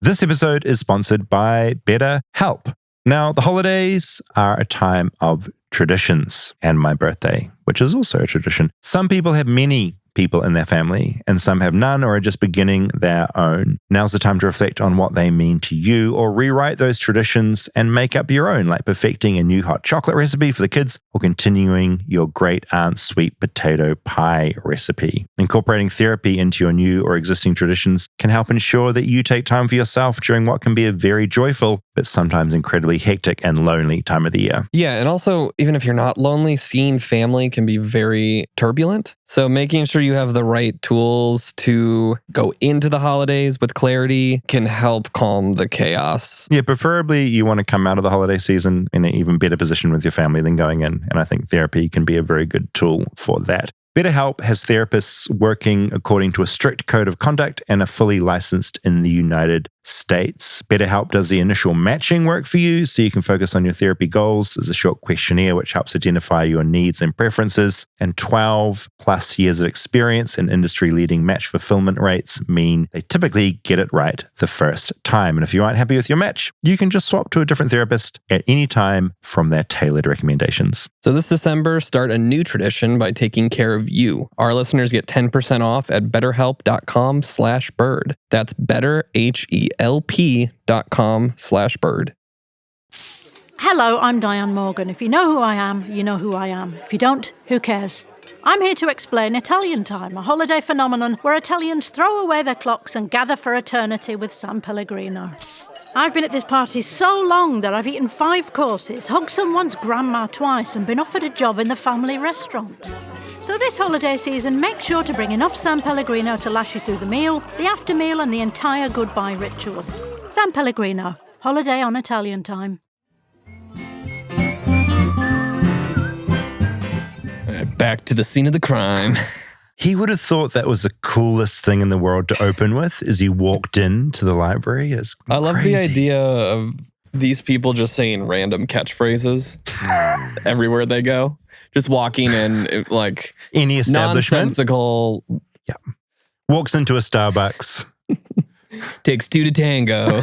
Speaker 2: This episode is sponsored by BetterHelp. Now, the holidays are a time of traditions, and my birthday, which is also a tradition. Some people have many people in their family, and some have none or are just beginning their own. Now's the time to reflect on what they mean to you, or rewrite those traditions and make up your own, like perfecting a new hot chocolate recipe for the kids or continuing your great aunt's sweet potato pie recipe. Incorporating therapy into your new or existing traditions can help ensure that you take time for yourself during what can be a very joyful, but sometimes incredibly hectic and lonely time of the year.
Speaker 3: Yeah, and also, even if you're not lonely, seeing family can be very turbulent. So making sure you have the right tools to go into the holidays with clarity can help calm the chaos.
Speaker 2: Yeah, preferably you want to come out of the holiday season in an even better position with your family than going in. And I think therapy can be a very good tool for that. BetterHelp has therapists working according to a strict code of conduct and are fully licensed in the United States. BetterHelp does the initial matching work for you so you can focus on your therapy goals. There's a short questionnaire which helps identify your needs and preferences, and 12 plus years of experience and industry-leading match fulfillment rates mean they typically get it right the first time. And if you aren't happy with your match, you can just swap to a different therapist at any time from their tailored recommendations.
Speaker 3: So this December, start a new tradition by taking care of you. Our listeners get 10% off at betterhelp.com/bird. That's betterhelp.com/bird.
Speaker 11: Hello, I'm Diane Morgan. If you know who I am, you know who I am. If you don't, who cares? I'm here to explain Italian Time, a holiday phenomenon where Italians throw away their clocks and gather for eternity with San Pellegrino. I've been at this party so long that I've eaten 5 courses, hugged someone's grandma twice, and been offered a job in the family restaurant. So this holiday season, make sure to bring enough San Pellegrino to last you through the meal, the after meal, and the entire goodbye ritual. San Pellegrino, holiday on Italian Time.
Speaker 3: Back to the scene of the crime.
Speaker 2: He would have thought that was the coolest thing in the world to open with as he walked into the library. It's
Speaker 3: I love
Speaker 2: crazy.
Speaker 3: the idea of these people just saying random catchphrases everywhere they go. Just walking in like
Speaker 2: any establishment.
Speaker 3: Nonsensical.
Speaker 2: Yeah. Walks into a Starbucks.
Speaker 3: Takes 2 to tango.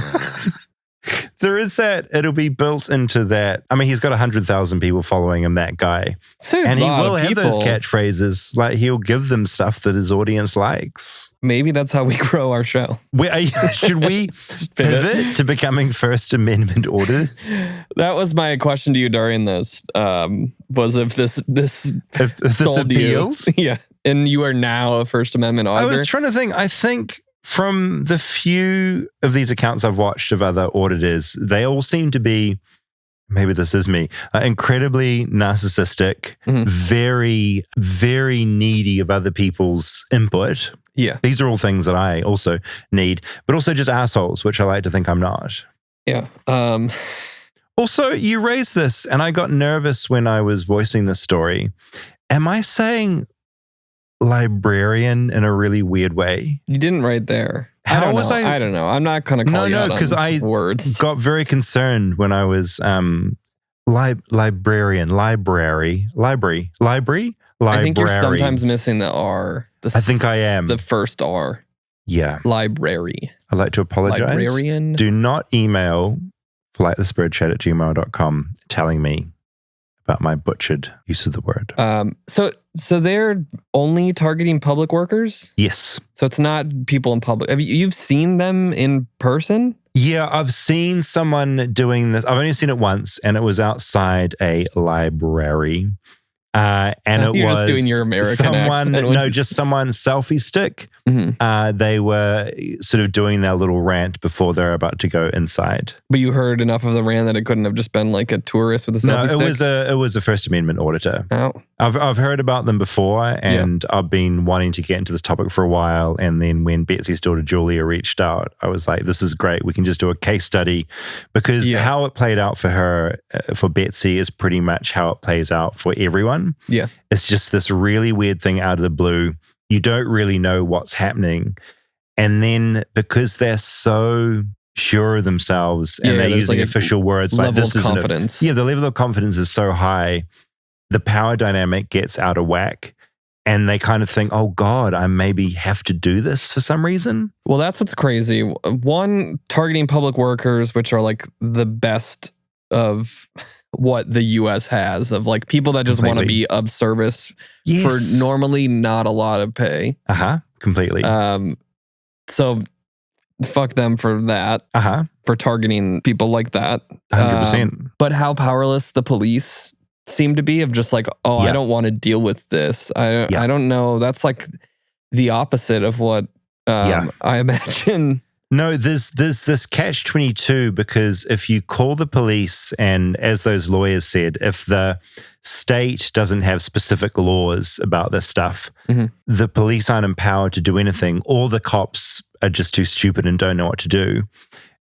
Speaker 2: There is that. It'll be built into that. I mean, he's got 100,000 people following him, that guy. And he will have those catchphrases. Like, he'll give them stuff that his audience likes.
Speaker 3: Maybe that's how we grow our show.
Speaker 2: Should we pivot to becoming First Amendment auditors?
Speaker 3: That was my question to you during this. Was if this
Speaker 2: appeals?
Speaker 3: Yeah. And you are now a First Amendment auditor?
Speaker 2: I was trying to think. I think from the few of these accounts I've watched of other auditors, they all seem to be, maybe this is me, incredibly narcissistic, very, very needy of other people's input.
Speaker 3: Yeah.
Speaker 2: These are all things that I also need, but also just assholes, which I like to think I'm not.
Speaker 3: Yeah.
Speaker 2: Also, you raised this, and I got nervous when I was voicing this story. Am I saying librarian in a really weird way?
Speaker 3: You didn't right there. I don't know. I'm not going to call you out on
Speaker 2: because I got very concerned when I was librarian, library.
Speaker 3: I think you're sometimes missing the R.
Speaker 2: I think I am.
Speaker 3: The first R.
Speaker 2: Yeah.
Speaker 3: Library.
Speaker 2: I'd like to apologize.
Speaker 3: Librarian.
Speaker 2: Do not email flightlessbirdchat@gmail.com telling me about my butchered use of the word.
Speaker 3: So they're only targeting public workers?
Speaker 2: Yes.
Speaker 3: So it's not people in public. You've seen them in person?
Speaker 2: Yeah, I've seen someone doing this. I've only seen it once, and it was outside a library. And it
Speaker 3: You're
Speaker 2: was
Speaker 3: just doing your American
Speaker 2: someone,
Speaker 3: accent.
Speaker 2: no, just someone selfie stick.
Speaker 3: Mhm.
Speaker 2: They were sort of doing their little rant before they're about to go inside.
Speaker 3: But you heard enough of the rant that it couldn't have just been like a tourist with a selfie stick?
Speaker 2: It was a First Amendment auditor.
Speaker 3: Oh.
Speaker 2: I've heard about them before, and I've been wanting to get into this topic for a while. And then when Betsy's daughter Julia reached out, I was like, this is great. We can just do a case study, because how it played out for her, for Betsy, is pretty much how it plays out for everyone.
Speaker 3: Yeah.
Speaker 2: It's just this really weird thing out of the blue. You don't really know what's happening. And then because they're so sure of themselves and they're using like official words like this is
Speaker 3: confidence.
Speaker 2: The level of confidence is so high, the power dynamic gets out of whack, and they kind of think, oh God, I maybe have to do this for some reason.
Speaker 3: Well, that's what's crazy. One, targeting public workers, which are like the best of what the US has, of like people that just want to be of service for normally not a lot of pay.
Speaker 2: Completely.
Speaker 3: So fuck them for that. For targeting people like that.
Speaker 2: 100%.
Speaker 3: But how powerless the police seem to be, of just like, I don't want to deal with this. I don't know. That's like the opposite of what I imagine.
Speaker 2: No, there's this catch-22, because if you call the police, and as those lawyers said, if the state doesn't have specific laws about this stuff, the police aren't empowered to do anything, or the cops are just too stupid and don't know what to do.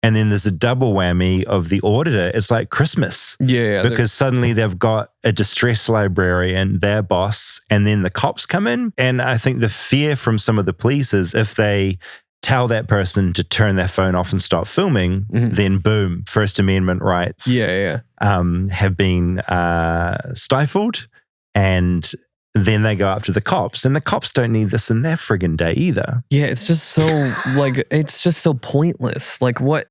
Speaker 2: And then there's a double whammy of the auditor. It's like Christmas. Because suddenly they've got a distressed librarian, their boss, and then the cops come in. And I think the fear from some of the police is if they tell that person to turn their phone off and stop filming, then boom, First Amendment rights have been stifled. And then they go up to the cops, and the cops don't need this in their friggin' day either.
Speaker 3: Yeah, it's just so like, it's just so pointless. Like what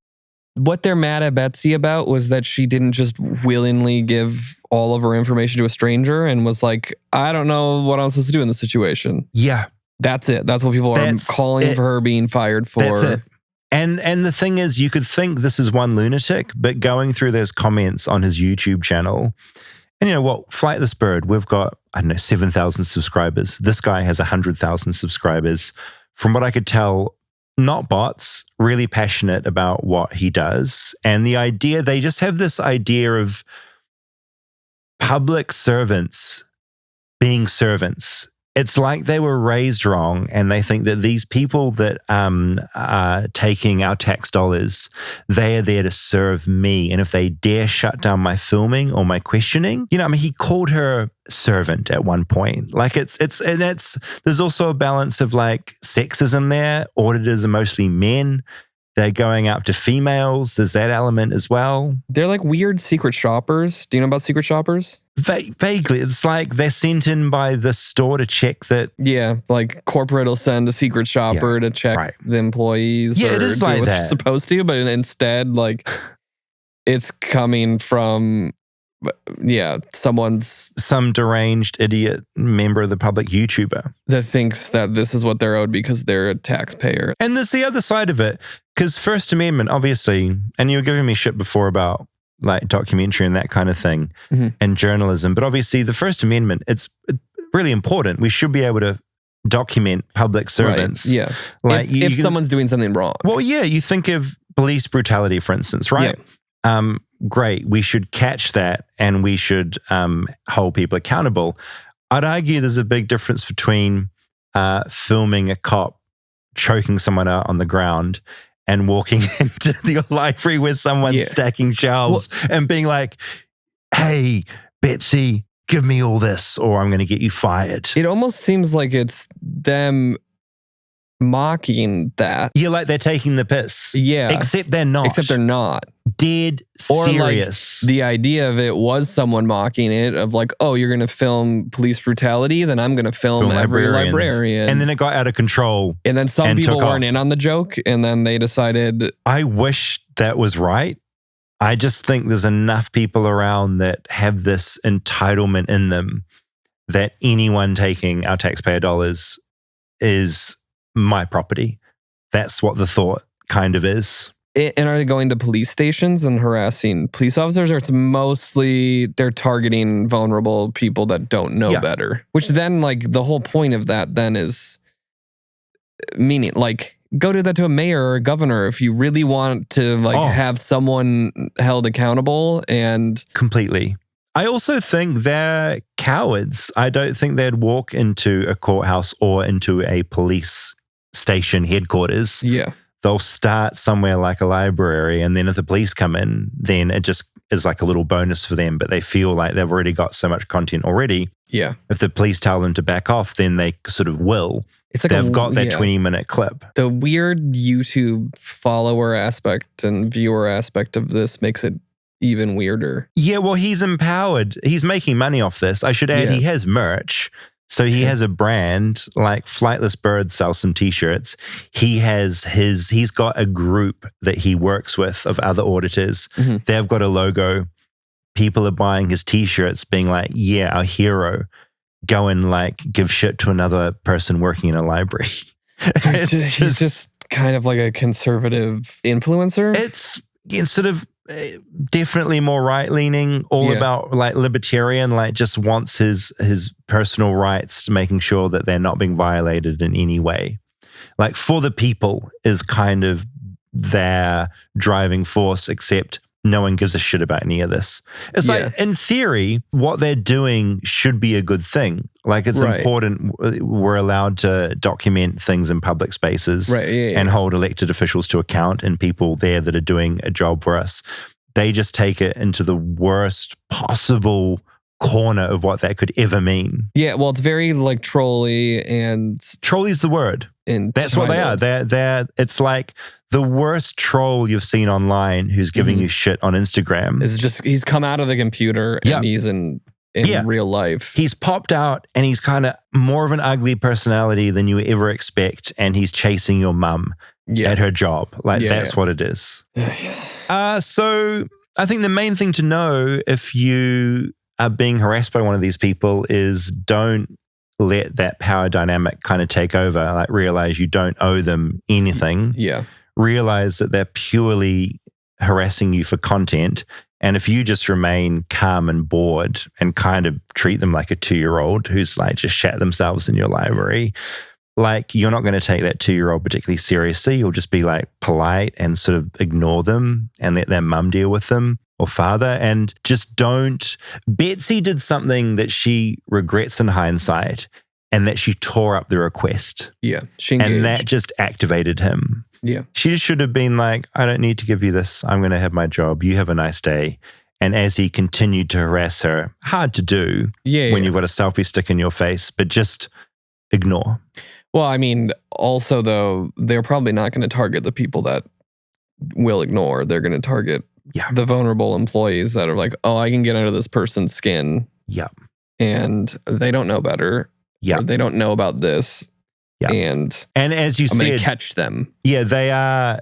Speaker 3: they're mad at Betsy about was that she didn't just willingly give all of her information to a stranger and was like, I don't know what I'm supposed to do in this situation.
Speaker 2: Yeah.
Speaker 3: That's it. That's what people are calling for her being fired for.
Speaker 2: That's it. And the thing is, you could think this is one lunatic, but going through those comments on his YouTube channel, and you know what, Flightless Bird, we've got, 7,000 subscribers. This guy has 100,000 subscribers. From what I could tell, not bots, really passionate about what he does. And the idea, they just have this idea of public servants being servants. It's like they were raised wrong, and they think that these people that are taking our tax dollars, they are there to serve me. And if they dare shut down my filming or my questioning, he called her servant at one point. Like there's also a balance of like sexism there. Auditors are mostly men. They're going up to females. There's that element as well.
Speaker 3: They're like weird secret shoppers. Do you know about secret shoppers?
Speaker 2: Vaguely. It's like they're sent in by the store to check that.
Speaker 3: Yeah, like corporate will send a secret shopper to check the employees.
Speaker 2: Yeah, it is like
Speaker 3: what
Speaker 2: that.
Speaker 3: they're supposed to, but instead, like, it's coming from, some
Speaker 2: deranged idiot member of the public YouTuber
Speaker 3: that thinks that this is what they're owed because they're a taxpayer.
Speaker 2: And there's the other side of it, because First Amendment, obviously, and you were giving me shit before about like documentary and that kind of thing and journalism, but obviously the First Amendment, it's really important. We should be able to document public servants.
Speaker 3: Right. Yeah.
Speaker 2: Like
Speaker 3: if someone's doing something wrong.
Speaker 2: Well, yeah, you think of police brutality, for instance, right? Yeah. Great. We should catch that, and we should hold people accountable. I'd argue there's a big difference between filming a cop choking someone out on the ground and walking into the library where someone's stacking shelves and being like, hey, Betsy, give me all this or I'm going to get you fired.
Speaker 3: It almost seems like it's them mocking that.
Speaker 2: Yeah, like they're taking the piss.
Speaker 3: Yeah.
Speaker 2: Except they're not. Dead serious.
Speaker 3: Or like the idea of it was someone mocking it, of like, oh, you're going to film police brutality, then I'm going to film every librarian.
Speaker 2: And then it got out of control.
Speaker 3: And then some people weren't in on the joke, and then they decided.
Speaker 2: I wish that was right. I just think there's enough people around that have this entitlement in them that anyone taking our taxpayer dollars is my property. That's what the thought kind of is.
Speaker 3: And are they going to police stations and harassing police officers, or it's mostly they're targeting vulnerable people that don't know better? Which then, like, the whole point of that then is meaning, like, go do that to a mayor or a governor if you really want to, like, have someone held accountable. And
Speaker 2: completely. I also think they're cowards. I don't think they'd walk into a courthouse or into a police station headquarters.
Speaker 3: Yeah.
Speaker 2: They'll start somewhere like a library, and then if the police come in, then it just is like a little bonus for them, but they feel like they've already got so much content already.
Speaker 3: Yeah.
Speaker 2: If the police tell them to back off, then they sort of will.
Speaker 3: It's like
Speaker 2: they've got that 20-minute clip.
Speaker 3: The weird YouTube follower aspect and viewer aspect of this makes it even weirder.
Speaker 2: Yeah, well, he's empowered. He's making money off this. I should add, he has merch. So he has a brand, like Flightless Bird sells some t-shirts. He's got a group that he works with of other auditors.
Speaker 3: Mm-hmm.
Speaker 2: They've got a logo. People are buying his t-shirts being like, yeah, our hero. Go and like give shit to another person working in a library.
Speaker 3: He's just kind of like a conservative influencer.
Speaker 2: It's sort of definitely more right-leaning, all about like libertarian, like just wants his personal rights, making sure that they're not being violated in any way. Like for the people is kind of their driving force, except no one gives a shit about any of this. It's like, in theory, what they're doing should be a good thing. Like it's important we're allowed to document things in public spaces and hold elected officials to account and people there that are doing a job for us. They just take it into the worst possible corner of what that could ever mean.
Speaker 3: Yeah, well, it's very like trolly, and
Speaker 2: trolly's the word. And that's what they are. They're it's like the worst troll you've seen online who's giving you shit on Instagram.
Speaker 3: It's just he's come out of the computer and he's in real life.
Speaker 2: He's popped out and he's kind of more of an ugly personality than you ever expect, and he's chasing your mum at her job. Like that's what it is. So I think the main thing to know if you are being harassed by one of these people is don't let that power dynamic kind of take over. Like realize you don't owe them anything.
Speaker 3: Yeah.
Speaker 2: Realize that they're purely harassing you for content. And if you just remain calm and bored and kind of treat them like a 2-year-old who's like just shat themselves in your library, like you're not going to take that 2-year-old particularly seriously. You'll just be like polite and sort of ignore them and let their mum deal with them or father, and just don't. Betsy did something that she regrets in hindsight, and that she tore up the request.
Speaker 3: Yeah, she engaged.
Speaker 2: And that just activated him.
Speaker 3: Yeah.
Speaker 2: She should have been like, I don't need to give you this. I'm going to have my job. You have a nice day. And as he continued to harass her, hard to do when you've got a selfie stick in your face, but just ignore.
Speaker 3: Well, I mean, also though, they're probably not going to target the people that will ignore. They're going to target the vulnerable employees that are like, oh, I can get under this person's skin.
Speaker 2: Yeah.
Speaker 3: And they don't know better.
Speaker 2: Yeah.
Speaker 3: They don't know about this.
Speaker 2: Yeah.
Speaker 3: And
Speaker 2: as you said,
Speaker 3: I'm going to catch them.
Speaker 2: Yeah, they are.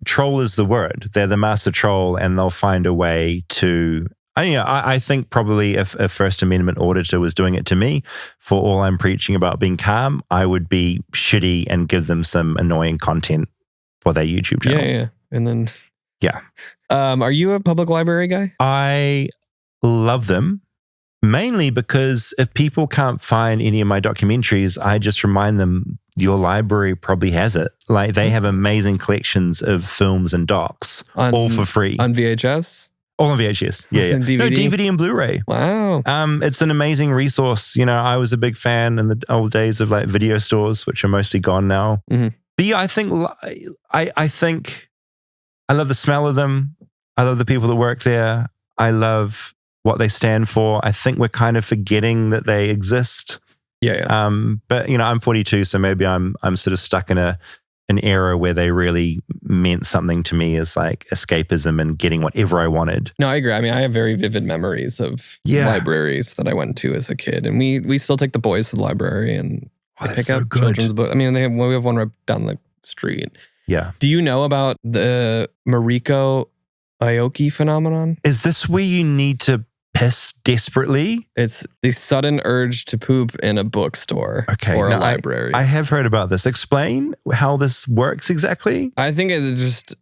Speaker 2: Troll is the word. They're the master troll, and they'll find a way to. I think probably if a First Amendment auditor was doing it to me, for all I'm preaching about being calm, I would be shitty and give them some annoying content for their YouTube channel.
Speaker 3: Yeah. And then, are you a public library guy?
Speaker 2: I love them. Mainly because if people can't find any of my documentaries, I just remind them your library probably has it. Like they have amazing collections of films and docs, all for free.
Speaker 3: On VHS?
Speaker 2: All on VHS, yeah.
Speaker 3: DVD?
Speaker 2: No, DVD and Blu-ray.
Speaker 3: Wow.
Speaker 2: It's an amazing resource. You know, I was a big fan in the old days of like video stores, which are mostly gone now.
Speaker 3: Mm-hmm.
Speaker 2: But yeah, I think I love the smell of them. I love the people that work there. I love what they stand for. I think we're kind of forgetting that they exist.
Speaker 3: Yeah.
Speaker 2: But you know, I'm 42, so maybe I'm sort of stuck in an era where they really meant something to me as like escapism and getting whatever I wanted.
Speaker 3: No, I agree. I mean, I have very vivid memories of libraries that I went to as a kid, and we still take the boys to the library and pick out children's books. I mean, we have one right down the street.
Speaker 2: Yeah.
Speaker 3: Do you know about the Mariko Aoki phenomenon?
Speaker 2: Is this where you need to piss desperately?
Speaker 3: It's the sudden urge to poop in a bookstore or a library.
Speaker 2: I have heard about this. Explain how this works exactly.
Speaker 3: I think it's just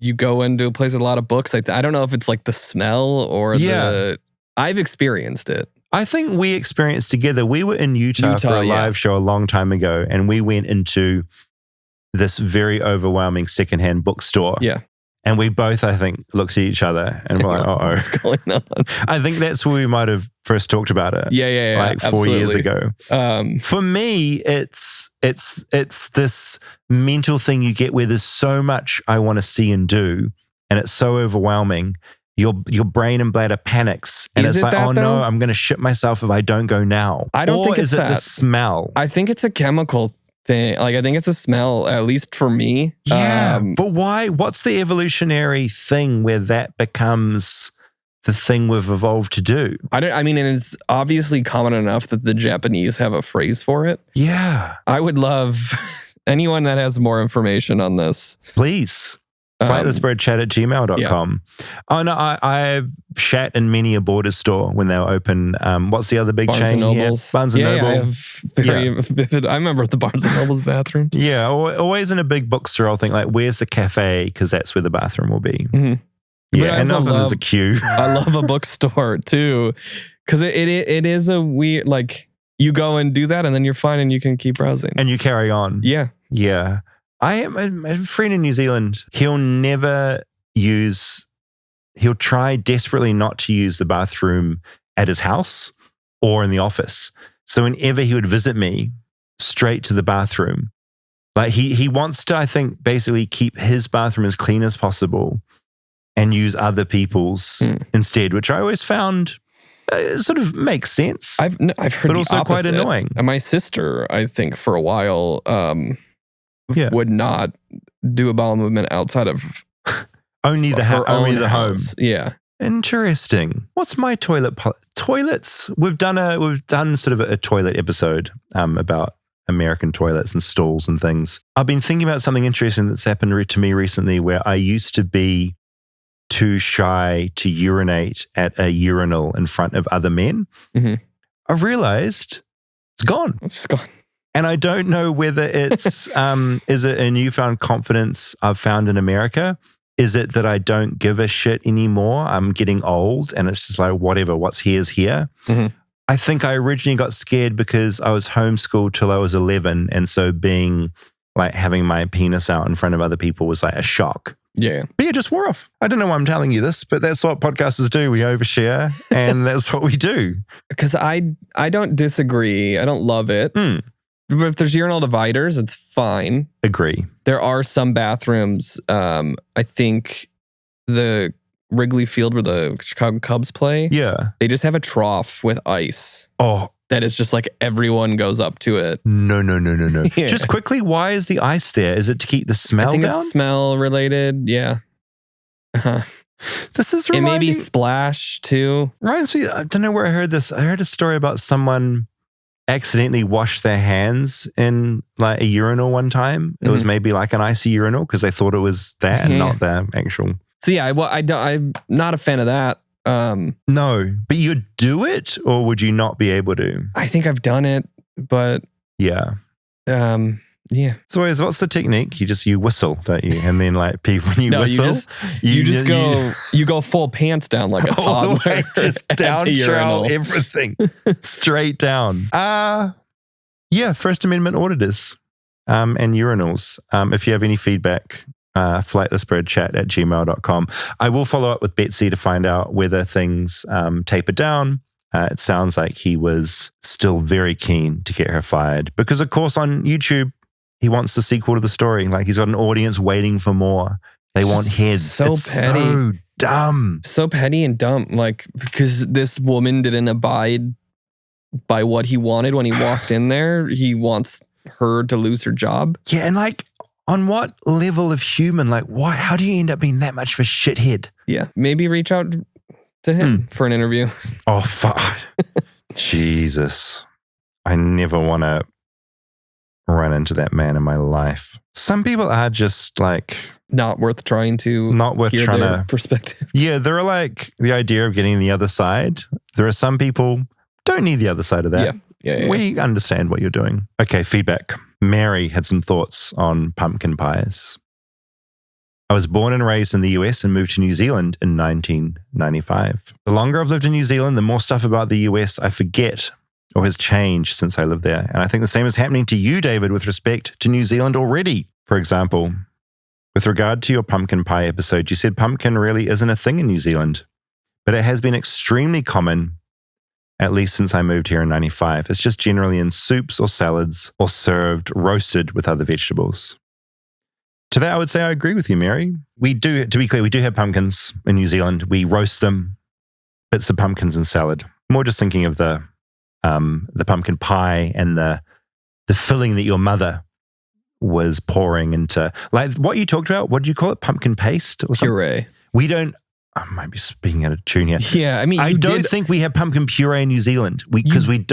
Speaker 3: you go into a place with a lot of books like that. I don't know if it's like the smell or I've experienced it.
Speaker 2: I think we experienced together. We were in Utah for a live show a long time ago, and we went into this very overwhelming secondhand bookstore.
Speaker 3: Yeah.
Speaker 2: And we both, I think, looked at each other and were like, uh-oh.
Speaker 3: What's going on?
Speaker 2: I think that's where we might have first talked about it.
Speaker 3: Yeah.
Speaker 2: Like 4 years ago. For me, it's this mental thing you get where there's so much I want to see and do, and it's so overwhelming. Your brain and bladder panics, and it's like, oh no, I'm going to shit myself if I don't go now.
Speaker 3: I don't think it's
Speaker 2: that. Or is it the smell?
Speaker 3: I think it's a chemical thing. Like, I think it's a smell, at least for me.
Speaker 2: Yeah, but why? What's the evolutionary thing where that becomes the thing we've evolved to do?
Speaker 3: I mean, and it's obviously common enough that the Japanese have a phrase for it.
Speaker 2: Yeah.
Speaker 3: I would love anyone that has more information on this.
Speaker 2: Please. Flightlessbirdchat@gmail.com.
Speaker 3: Yeah.
Speaker 2: Oh no, I shat in many a border store when they were open. What's the other big
Speaker 3: Barnes
Speaker 2: chain
Speaker 3: and Nobles.
Speaker 2: here? Barnes and Noble.
Speaker 3: I have very vivid. I remember the Barnes and Noble's bathrooms.
Speaker 2: Yeah, always in a big bookstore, I'll think like, where's the cafe? Because that's where the bathroom will be.
Speaker 3: Mm-hmm.
Speaker 2: Yeah, and often there's a queue.
Speaker 3: I love a bookstore too, because it is a weird, like, you go and do that and then you're fine and you can keep browsing.
Speaker 2: And you carry on.
Speaker 3: Yeah.
Speaker 2: Yeah. I have a friend in New Zealand. He'll try desperately not to use the bathroom at his house or in the office. So whenever he would visit me, straight to the bathroom. Like he wants to, I think, basically keep his bathroom as clean as possible and use other people's instead, which I always found sort of makes sense.
Speaker 3: I've heard
Speaker 2: but also
Speaker 3: opposite.
Speaker 2: quite annoying.
Speaker 3: And my sister, I think, for a while, would not do a bowel movement outside of
Speaker 2: only the home.
Speaker 3: Yeah.
Speaker 2: Interesting. What's my toilets? We've done sort of a toilet episode about American toilets and stalls and things. I've been thinking about something interesting that's happened to me recently, where I used to be too shy to urinate at a urinal in front of other men.
Speaker 3: Mm-hmm.
Speaker 2: I've realized it's gone.
Speaker 3: It's just gone.
Speaker 2: And I don't know whether it's, is it a newfound confidence I've found in America? Is it that I don't give a shit anymore? I'm getting old and it's just like, whatever, what's here is here.
Speaker 3: Mm-hmm.
Speaker 2: I think I originally got scared because I was homeschooled till I was 11. And so having my penis out in front of other people was like a shock.
Speaker 3: Yeah.
Speaker 2: But it just wore off. I don't know why I'm telling you this, but that's what podcasters do. We overshare and that's what we do.
Speaker 3: Because I don't disagree. I don't love it. But if there's urinal dividers, it's fine.
Speaker 2: Agree.
Speaker 3: There are some bathrooms, I think the Wrigley Field where the Chicago Cubs play.
Speaker 2: Yeah.
Speaker 3: They just have a trough with ice.
Speaker 2: Oh.
Speaker 3: That is just like everyone goes up to it.
Speaker 2: No.
Speaker 3: Yeah.
Speaker 2: Just quickly, why is the ice there? Is it to keep the smell down?
Speaker 3: I think it's smell related. Yeah. Uh-huh.
Speaker 2: This is
Speaker 3: reminding... And maybe splash too.
Speaker 2: Reminds me, I don't know where I heard this. I heard a story about someone accidentally washed their hands in like a urinal one time. It was maybe like an icy urinal because they thought it was that and not the actual.
Speaker 3: So yeah, I'm not a fan of that.
Speaker 2: No, but you'd do it, or would you not be able to?
Speaker 3: I think I've done it, but
Speaker 2: yeah.
Speaker 3: Yeah.
Speaker 2: So what's the technique? You whistle, don't you? And then like people, when you whistle,
Speaker 3: you go full pants down like a toddler.
Speaker 2: Just down trowel everything. Straight down. First Amendment auditors and urinals. If you have any feedback, flightlessbirdchat@gmail.com. I will follow up with Betsy to find out whether things tapered down. It sounds like he was still very keen to get her fired because, of course, on YouTube, he wants the sequel to the story. Like he's got an audience waiting for more. They want heads.
Speaker 3: So
Speaker 2: it's
Speaker 3: petty.
Speaker 2: So dumb.
Speaker 3: So petty and dumb. Like, because this woman didn't abide by what he wanted when he walked in there. He wants her to lose her job.
Speaker 2: Yeah, and like, on what level of human? Like, why? How do you end up being that much of a shithead?
Speaker 3: Yeah, maybe reach out to him for an interview.
Speaker 2: Oh, fuck. Jesus. I never want to run into that man in my life. Some people are just like...
Speaker 3: Not worth trying to hear their perspective.
Speaker 2: Yeah, they're like the idea of getting the other side. There are some people don't need the other side of that.
Speaker 3: Yeah.
Speaker 2: We understand what you're doing. Okay, feedback. Mary had some thoughts on pumpkin pies. I was born and raised in the US and moved to New Zealand in 1995. The longer I've lived in New Zealand, the more stuff about the US I forget or has changed since I lived there. And I think the same is happening to you, David, with respect to New Zealand already. For example, with regard to your pumpkin pie episode, you said pumpkin really isn't a thing in New Zealand, but it has been extremely common, at least since I moved here in 95. It's just generally in soups or salads or served roasted with other vegetables. To that, I would say I agree with you, Mary. We do, to be clear, we do have pumpkins in New Zealand. We roast them, bits of pumpkins in salad. More just thinking of the pumpkin pie and the filling that your mother was pouring into, like what you talked about. What did you call it? Pumpkin paste or something?
Speaker 3: Puree.
Speaker 2: We don't. I might be speaking out of tune here.
Speaker 3: Yeah, I mean,
Speaker 2: I don't think we have pumpkin puree in New Zealand because we're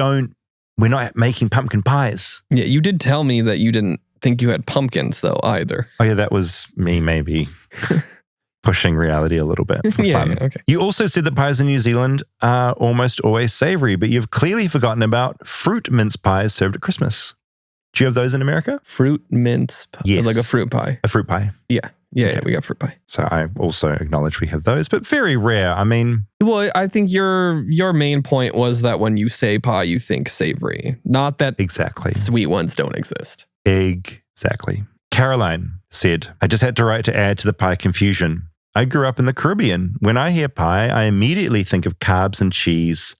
Speaker 2: not making pumpkin pies.
Speaker 3: Yeah, you did tell me that you didn't think you had pumpkins though either.
Speaker 2: Oh yeah, that was me maybe pushing reality a little bit for fun.
Speaker 3: Yeah, okay.
Speaker 2: You also said that pies in New Zealand are almost always savory, but you've clearly forgotten about fruit mince pies served at Christmas. Do you have those in America?
Speaker 3: Fruit mince pie?
Speaker 2: Yes.
Speaker 3: Like a fruit pie?
Speaker 2: A fruit pie.
Speaker 3: Yeah, we got fruit pie.
Speaker 2: So I also acknowledge we have those, but very rare. I mean...
Speaker 3: Well, I think your main point was that when you say pie, you think savory. Not that
Speaker 2: exactly
Speaker 3: sweet ones don't exist.
Speaker 2: Exactly. Caroline said, I just had to write to add to the pie confusion. I grew up in the Caribbean. When I hear pie, I immediately think of carbs and cheese,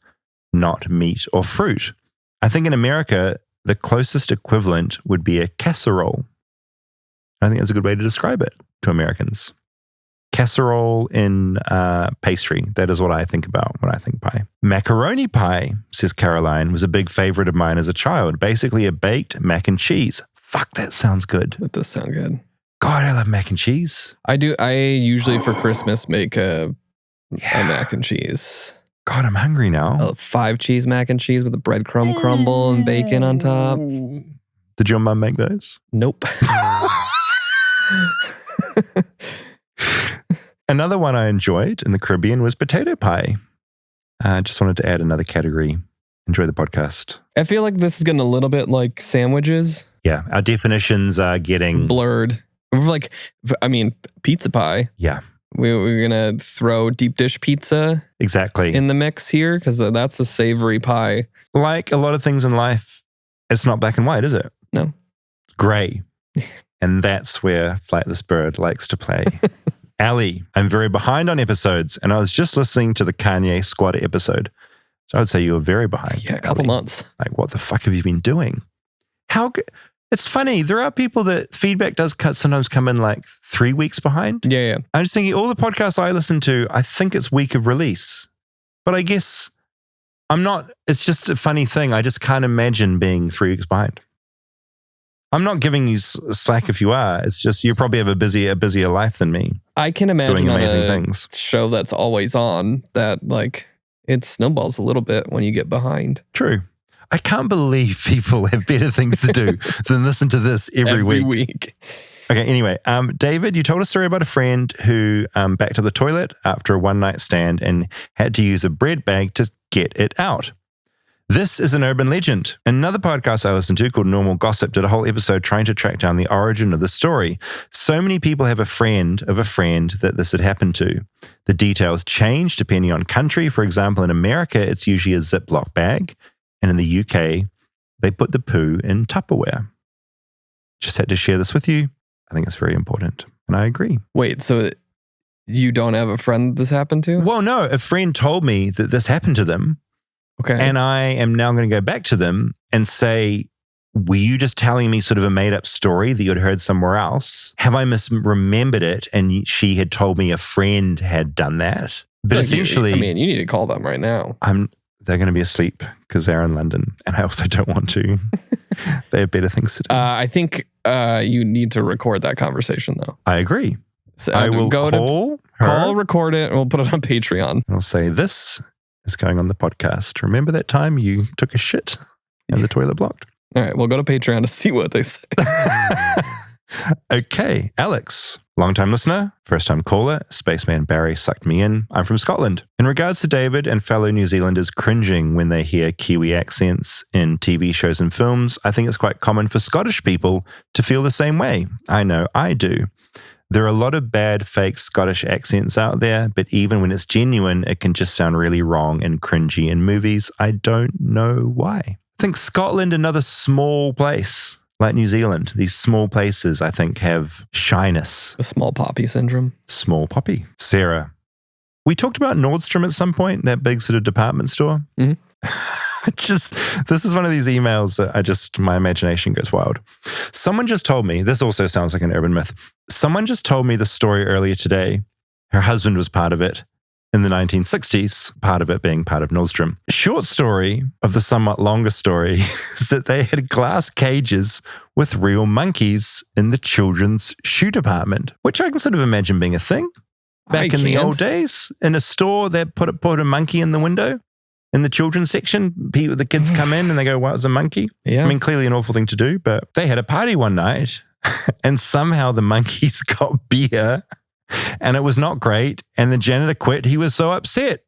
Speaker 2: not meat or fruit. I think in America, the closest equivalent would be a casserole. I think that's a good way to describe it to Americans. Casserole in pastry. That is what I think about when I think pie. Macaroni pie, says Caroline, was a big favorite of mine as a child. Basically a baked mac and cheese. Fuck, that sounds good.
Speaker 3: That does sound good.
Speaker 2: God, I love mac and cheese.
Speaker 3: I do. I usually for Christmas make a mac and cheese.
Speaker 2: God, I'm hungry now.
Speaker 3: A 5-cheese mac and cheese with a breadcrumb crumble and bacon on top.
Speaker 2: Did your mum make those?
Speaker 3: Nope.
Speaker 2: Another one I enjoyed in the Caribbean was potato pie. I just wanted to add another category. Enjoy the podcast.
Speaker 3: I feel like this is getting a little bit like sandwiches.
Speaker 2: Yeah, our definitions are getting
Speaker 3: blurred. We're like, I mean, pizza pie.
Speaker 2: Yeah.
Speaker 3: We're going to throw deep dish pizza
Speaker 2: exactly
Speaker 3: in the mix here because that's a savory pie.
Speaker 2: Like a lot of things in life, it's not black and white, is it?
Speaker 3: No.
Speaker 2: Gray. And that's where Flightless Bird likes to play. Ali, I'm very behind on episodes, and I was just listening to the Kanye Squad episode. So I would say you were very behind.
Speaker 3: Yeah, a couple months.
Speaker 2: Like, what the fuck have you been doing? How good? It's funny. There are people that feedback does sometimes come in like 3 weeks behind.
Speaker 3: Yeah.
Speaker 2: I'm just thinking all the podcasts I listen to, I think it's week of release. But I guess I'm not. It's just a funny thing. I just can't imagine being 3 weeks behind. I'm not giving you slack if you are. It's just you probably have a busier life than me.
Speaker 3: I can imagine
Speaker 2: doing amazing
Speaker 3: on a
Speaker 2: things.
Speaker 3: Show that's always on that like it snowballs a little bit when you get behind.
Speaker 2: True. I can't believe people have better things to do than listen to this every week. Okay, anyway, David, you told a story about a friend who backed up the toilet after a one-night stand and had to use a bread bag to get it out. This is an urban legend. Another podcast I listened to called Normal Gossip did a whole episode trying to track down the origin of the story. So many people have a friend of a friend that this had happened to. The details change depending on country. For example, in America, it's usually a Ziploc bag. And in the UK, they put the poo in Tupperware. Just had to share this with you. I think it's very important. And I agree.
Speaker 3: Wait, so you don't have a friend this happened to?
Speaker 2: Well, no. A friend told me that this happened to them.
Speaker 3: Okay.
Speaker 2: And I am now going to go back to them and say, were you just telling me sort of a made up story that you had heard somewhere else? Have I misremembered it? And she had told me a friend had done that. But
Speaker 3: like
Speaker 2: essentially,
Speaker 3: you need to call them right now.
Speaker 2: They're going to be asleep because they're in London. And I also don't want to. They have better things to do.
Speaker 3: I think you need to record that conversation though.
Speaker 2: I agree.
Speaker 3: So
Speaker 2: I will call,
Speaker 3: record it, and we'll put it on Patreon.
Speaker 2: And I'll say, this is going on the podcast. Remember that time you took a shit and the toilet blocked?
Speaker 3: All right, we'll go to Patreon to see what they say.
Speaker 2: Okay, Alex, long-time listener, first-time caller, Spaceman Barry sucked me in. I'm from Scotland. In regards to David and fellow New Zealanders cringing when they hear Kiwi accents in TV shows and films, I think it's quite common for Scottish people to feel the same way. I know I do. There are a lot of bad fake Scottish accents out there, but even when it's genuine, it can just sound really wrong and cringy in movies. I don't know why. I think Scotland, another small place like New Zealand. These small places, I think, have shyness.
Speaker 3: The small poppy syndrome.
Speaker 2: Small poppy. Sarah, we talked about Nordstrom at some point, that big sort of department store.
Speaker 3: Mm-hmm.
Speaker 2: This is one of these emails that my imagination goes wild. Someone just told me, this also sounds like an urban myth. Someone just told me the story earlier today. Her husband was part of it in the 1960s, part of it being part of Nordstrom. Short story of the somewhat longer story is that they had glass cages with real monkeys in the children's shoe department, which I can sort of imagine being a thing back in the old days. In a store, they put a monkey in the window. In the children's section, the kids come in and they go, wow, it's a monkey.
Speaker 3: Yeah.
Speaker 2: I mean, clearly an awful thing to do, but they had a party one night and somehow the monkeys got beer and it was not great. And the janitor quit. He was so upset.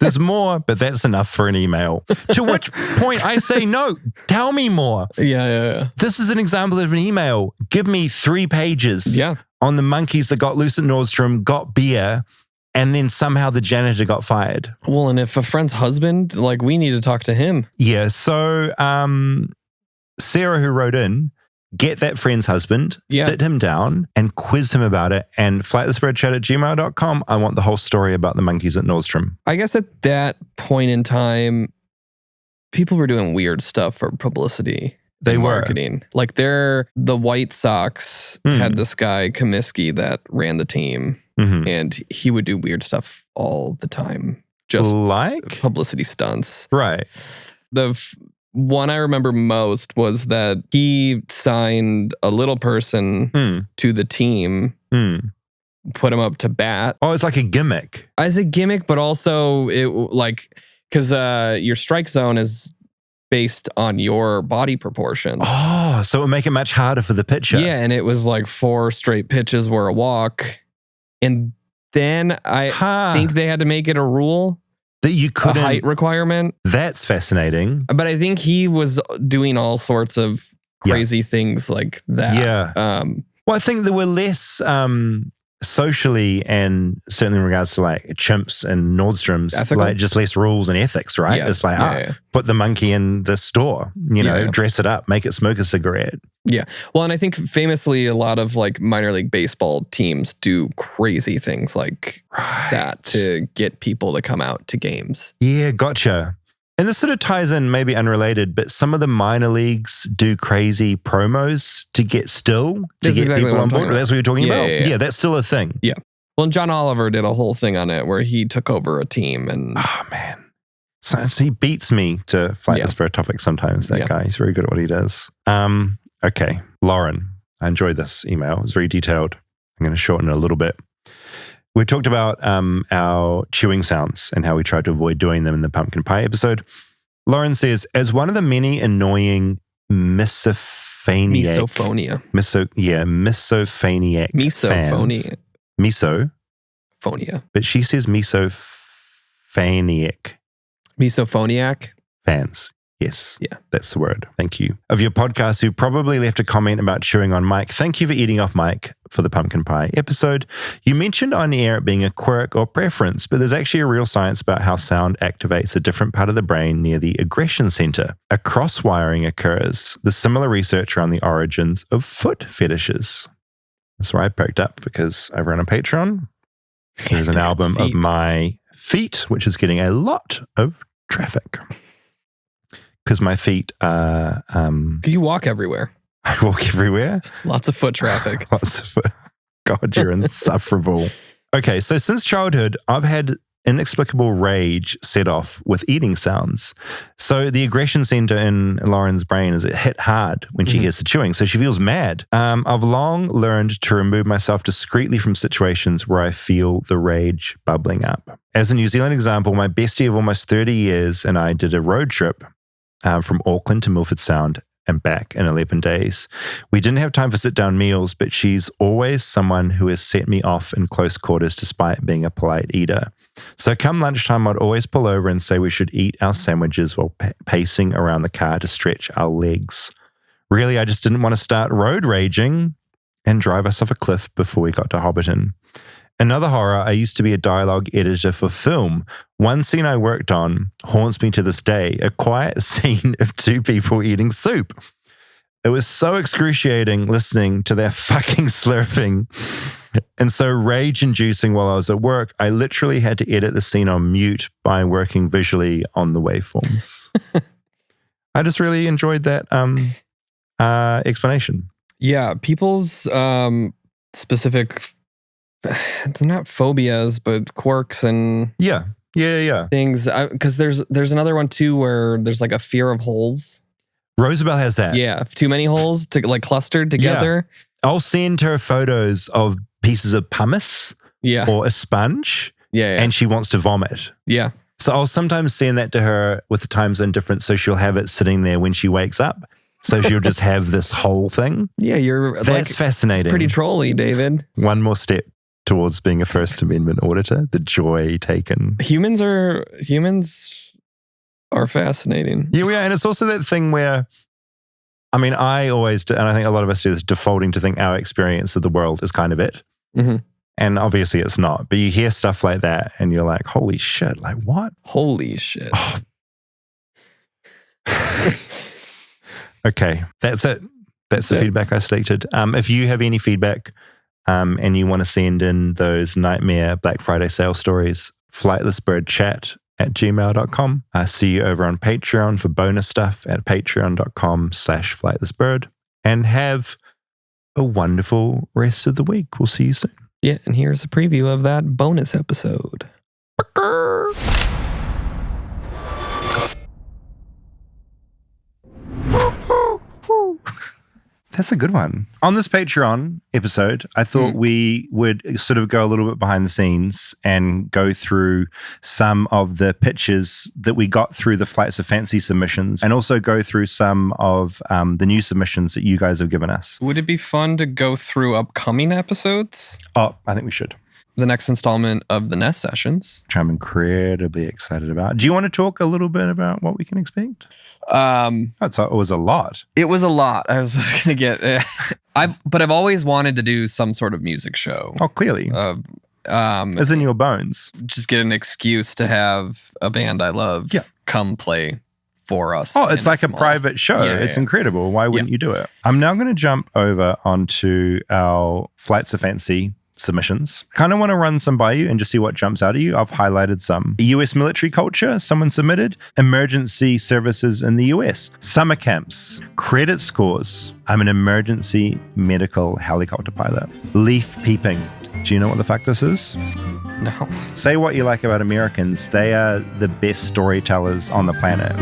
Speaker 2: There's more, but that's enough for an email. To which point I say, no, tell me more.
Speaker 3: Yeah.
Speaker 2: This is an example of an email. Give me 3 pages on the monkeys that got loose at Nordstrom, got beer, and then somehow the janitor got fired.
Speaker 3: Well, and if a friend's husband, we need to talk to him.
Speaker 2: Yeah, so Sarah, who wrote in, get that friend's husband, sit him down, and quiz him about it. And flightlessbirdchat@gmail.com. I want the whole story about the monkeys at Nordstrom.
Speaker 3: I guess at that point in time, people were doing weird stuff for publicity.
Speaker 2: They were.
Speaker 3: Marketing. The White Sox had this guy, Comiskey, that ran the team.
Speaker 2: Mm-hmm.
Speaker 3: And he would do weird stuff all the time. Just
Speaker 2: like
Speaker 3: publicity stunts.
Speaker 2: Right.
Speaker 3: The one I remember most was that he signed a little person to the team, put him up to bat.
Speaker 2: Oh, it's like a gimmick.
Speaker 3: As a gimmick, but also because your strike zone is based on your body proportions.
Speaker 2: Oh, so it would make it much harder for the pitcher.
Speaker 3: Yeah, and it was 4 straight pitches were a walk. And then I think they had to make it a rule
Speaker 2: that you couldn't,
Speaker 3: a height requirement.
Speaker 2: That's fascinating.
Speaker 3: But I think he was doing all sorts of crazy things like that.
Speaker 2: Yeah. Well, I think there were less socially and certainly in regards to chimps and Nordstroms,
Speaker 3: ethical?
Speaker 2: Just less rules and ethics, right?
Speaker 3: Yeah.
Speaker 2: It's put the monkey in the store, dress it up, make it smoke a cigarette.
Speaker 3: Yeah. Well, and I think famously a lot of minor league baseball teams do crazy things like that to get people to come out to games.
Speaker 2: Yeah, gotcha. And this sort of ties in, maybe unrelated, but some of the minor leagues do crazy promos to get people on board. That's what you're talking about? Yeah, that's still a thing.
Speaker 3: Yeah. Well, John Oliver did a whole thing on it where he took over a team and...
Speaker 2: Oh, man. So he beats me to fight this for a topic sometimes, that guy. He's very good at what he does. Okay, Lauren, I enjoyed this email. It's very detailed. I'm going to shorten it a little bit. We talked about our chewing sounds and how we tried to avoid doing them in the pumpkin pie episode. Lauren says, as one of the many misophonia. But she says
Speaker 3: Misophoniac
Speaker 2: fans. Yes.
Speaker 3: Yeah.
Speaker 2: That's the word. Thank you. Of your podcast who probably left a comment about chewing on mic. Thank you for eating off mic for the pumpkin pie episode. You mentioned on the air it being a quirk or preference, but there's actually a real science about how sound activates a different part of the brain near the aggression center. A cross-wiring occurs. There's similar research around the origins of foot fetishes. That's where I perked up because over on a Patreon, there's an album of my feet, which is getting a lot of traffic. Because my feet are...
Speaker 3: you walk everywhere.
Speaker 2: I walk everywhere.
Speaker 3: Lots of foot traffic.
Speaker 2: God, you're insufferable. Okay, so since childhood, I've had inexplicable rage set off with eating sounds. So the aggression center in Lauren's brain is it hit hard when she hears the chewing. So she feels mad. I've long learned to remove myself discreetly from situations where I feel the rage bubbling up. As a New Zealand example, my bestie of almost 30 years and I did a road trip from Auckland to Milford Sound and back in 11 days. We didn't have time for sit-down meals, but she's always someone who has set me off in close quarters despite being a polite eater. So come lunchtime, I'd always pull over and say we should eat our sandwiches while pacing around the car to stretch our legs. Really, I just didn't want to start road raging. and drive us off a cliff before we got to Hobbiton. Another horror, I used to be a dialogue editor for film. One scene I worked on haunts me to this day, a quiet scene of two people eating soup. It was so excruciating listening to their fucking slurping and so rage-inducing while I was at work, I literally had to edit the scene on mute by working visually on the waveforms. I just really enjoyed that explanation.
Speaker 3: Yeah, people's specific, it's not phobias, but quirks and
Speaker 2: yeah
Speaker 3: things. Because there's another one too where there's like a fear of holes.
Speaker 2: Rosabelle has that.
Speaker 3: Yeah, too many holes to like clustered together.
Speaker 2: Yeah. I'll send her photos of pieces of pumice or a sponge and she wants to vomit.
Speaker 3: Yeah.
Speaker 2: So I'll sometimes send that to her with the time zone difference so she'll have it sitting there when she wakes up. So she'll just have this whole thing.
Speaker 3: Yeah,
Speaker 2: That's fascinating.
Speaker 3: It's pretty trolly, David.
Speaker 2: One more step towards being a First Amendment auditor, the joy taken.
Speaker 3: Humans are fascinating.
Speaker 2: Yeah, and it's also that thing where, I mean, I always do, and I think a lot of us do this, defaulting to think our experience of the world is kind of it.
Speaker 3: Mm-hmm.
Speaker 2: And obviously it's not. But you hear stuff like that and you're like, holy shit, like what?
Speaker 3: Holy shit.
Speaker 2: Oh. Okay, that's it. That's the feedback I selected. If you have any feedback and you want to send in those nightmare Black Friday sale stories, flightlessbirdchat@gmail.com. See you over on Patreon for bonus stuff at patreon.com/flightlessbird. And have a wonderful rest of the week. We'll see you soon.
Speaker 3: Yeah, and here's a preview of that bonus episode.
Speaker 2: That's a good one. On this Patreon episode, I thought we would sort of go a little bit behind the scenes and go through some of the pitches that we got through the Flights of Fancy submissions and also go through some of the new submissions that you guys have given us.
Speaker 3: Would it be fun to go through upcoming episodes?
Speaker 2: Oh, I think we should.
Speaker 3: The next installment of the Nest Sessions.
Speaker 2: Which I'm incredibly excited about. Do you want to talk a little bit about what we can expect? It was a lot.
Speaker 3: It was a lot. I was going to get... But I've always wanted to do some sort of music show.
Speaker 2: Oh, clearly. As in your bones.
Speaker 3: Just get an excuse to have a band I love come play for us.
Speaker 2: Oh, it's like a private show. It's incredible. Why wouldn't you do it? I'm now going to jump over onto our Flights of Fancy submissions. Kind of want to run some by you and just see what jumps out at you. I've highlighted some. US military culture, someone submitted. Emergency services in the US. Summer camps. Credit scores. I'm an emergency medical helicopter pilot. Leaf peeping. Do you know what the fuck this is?
Speaker 3: No.
Speaker 2: Say what you like about Americans. They are the best storytellers on the planet.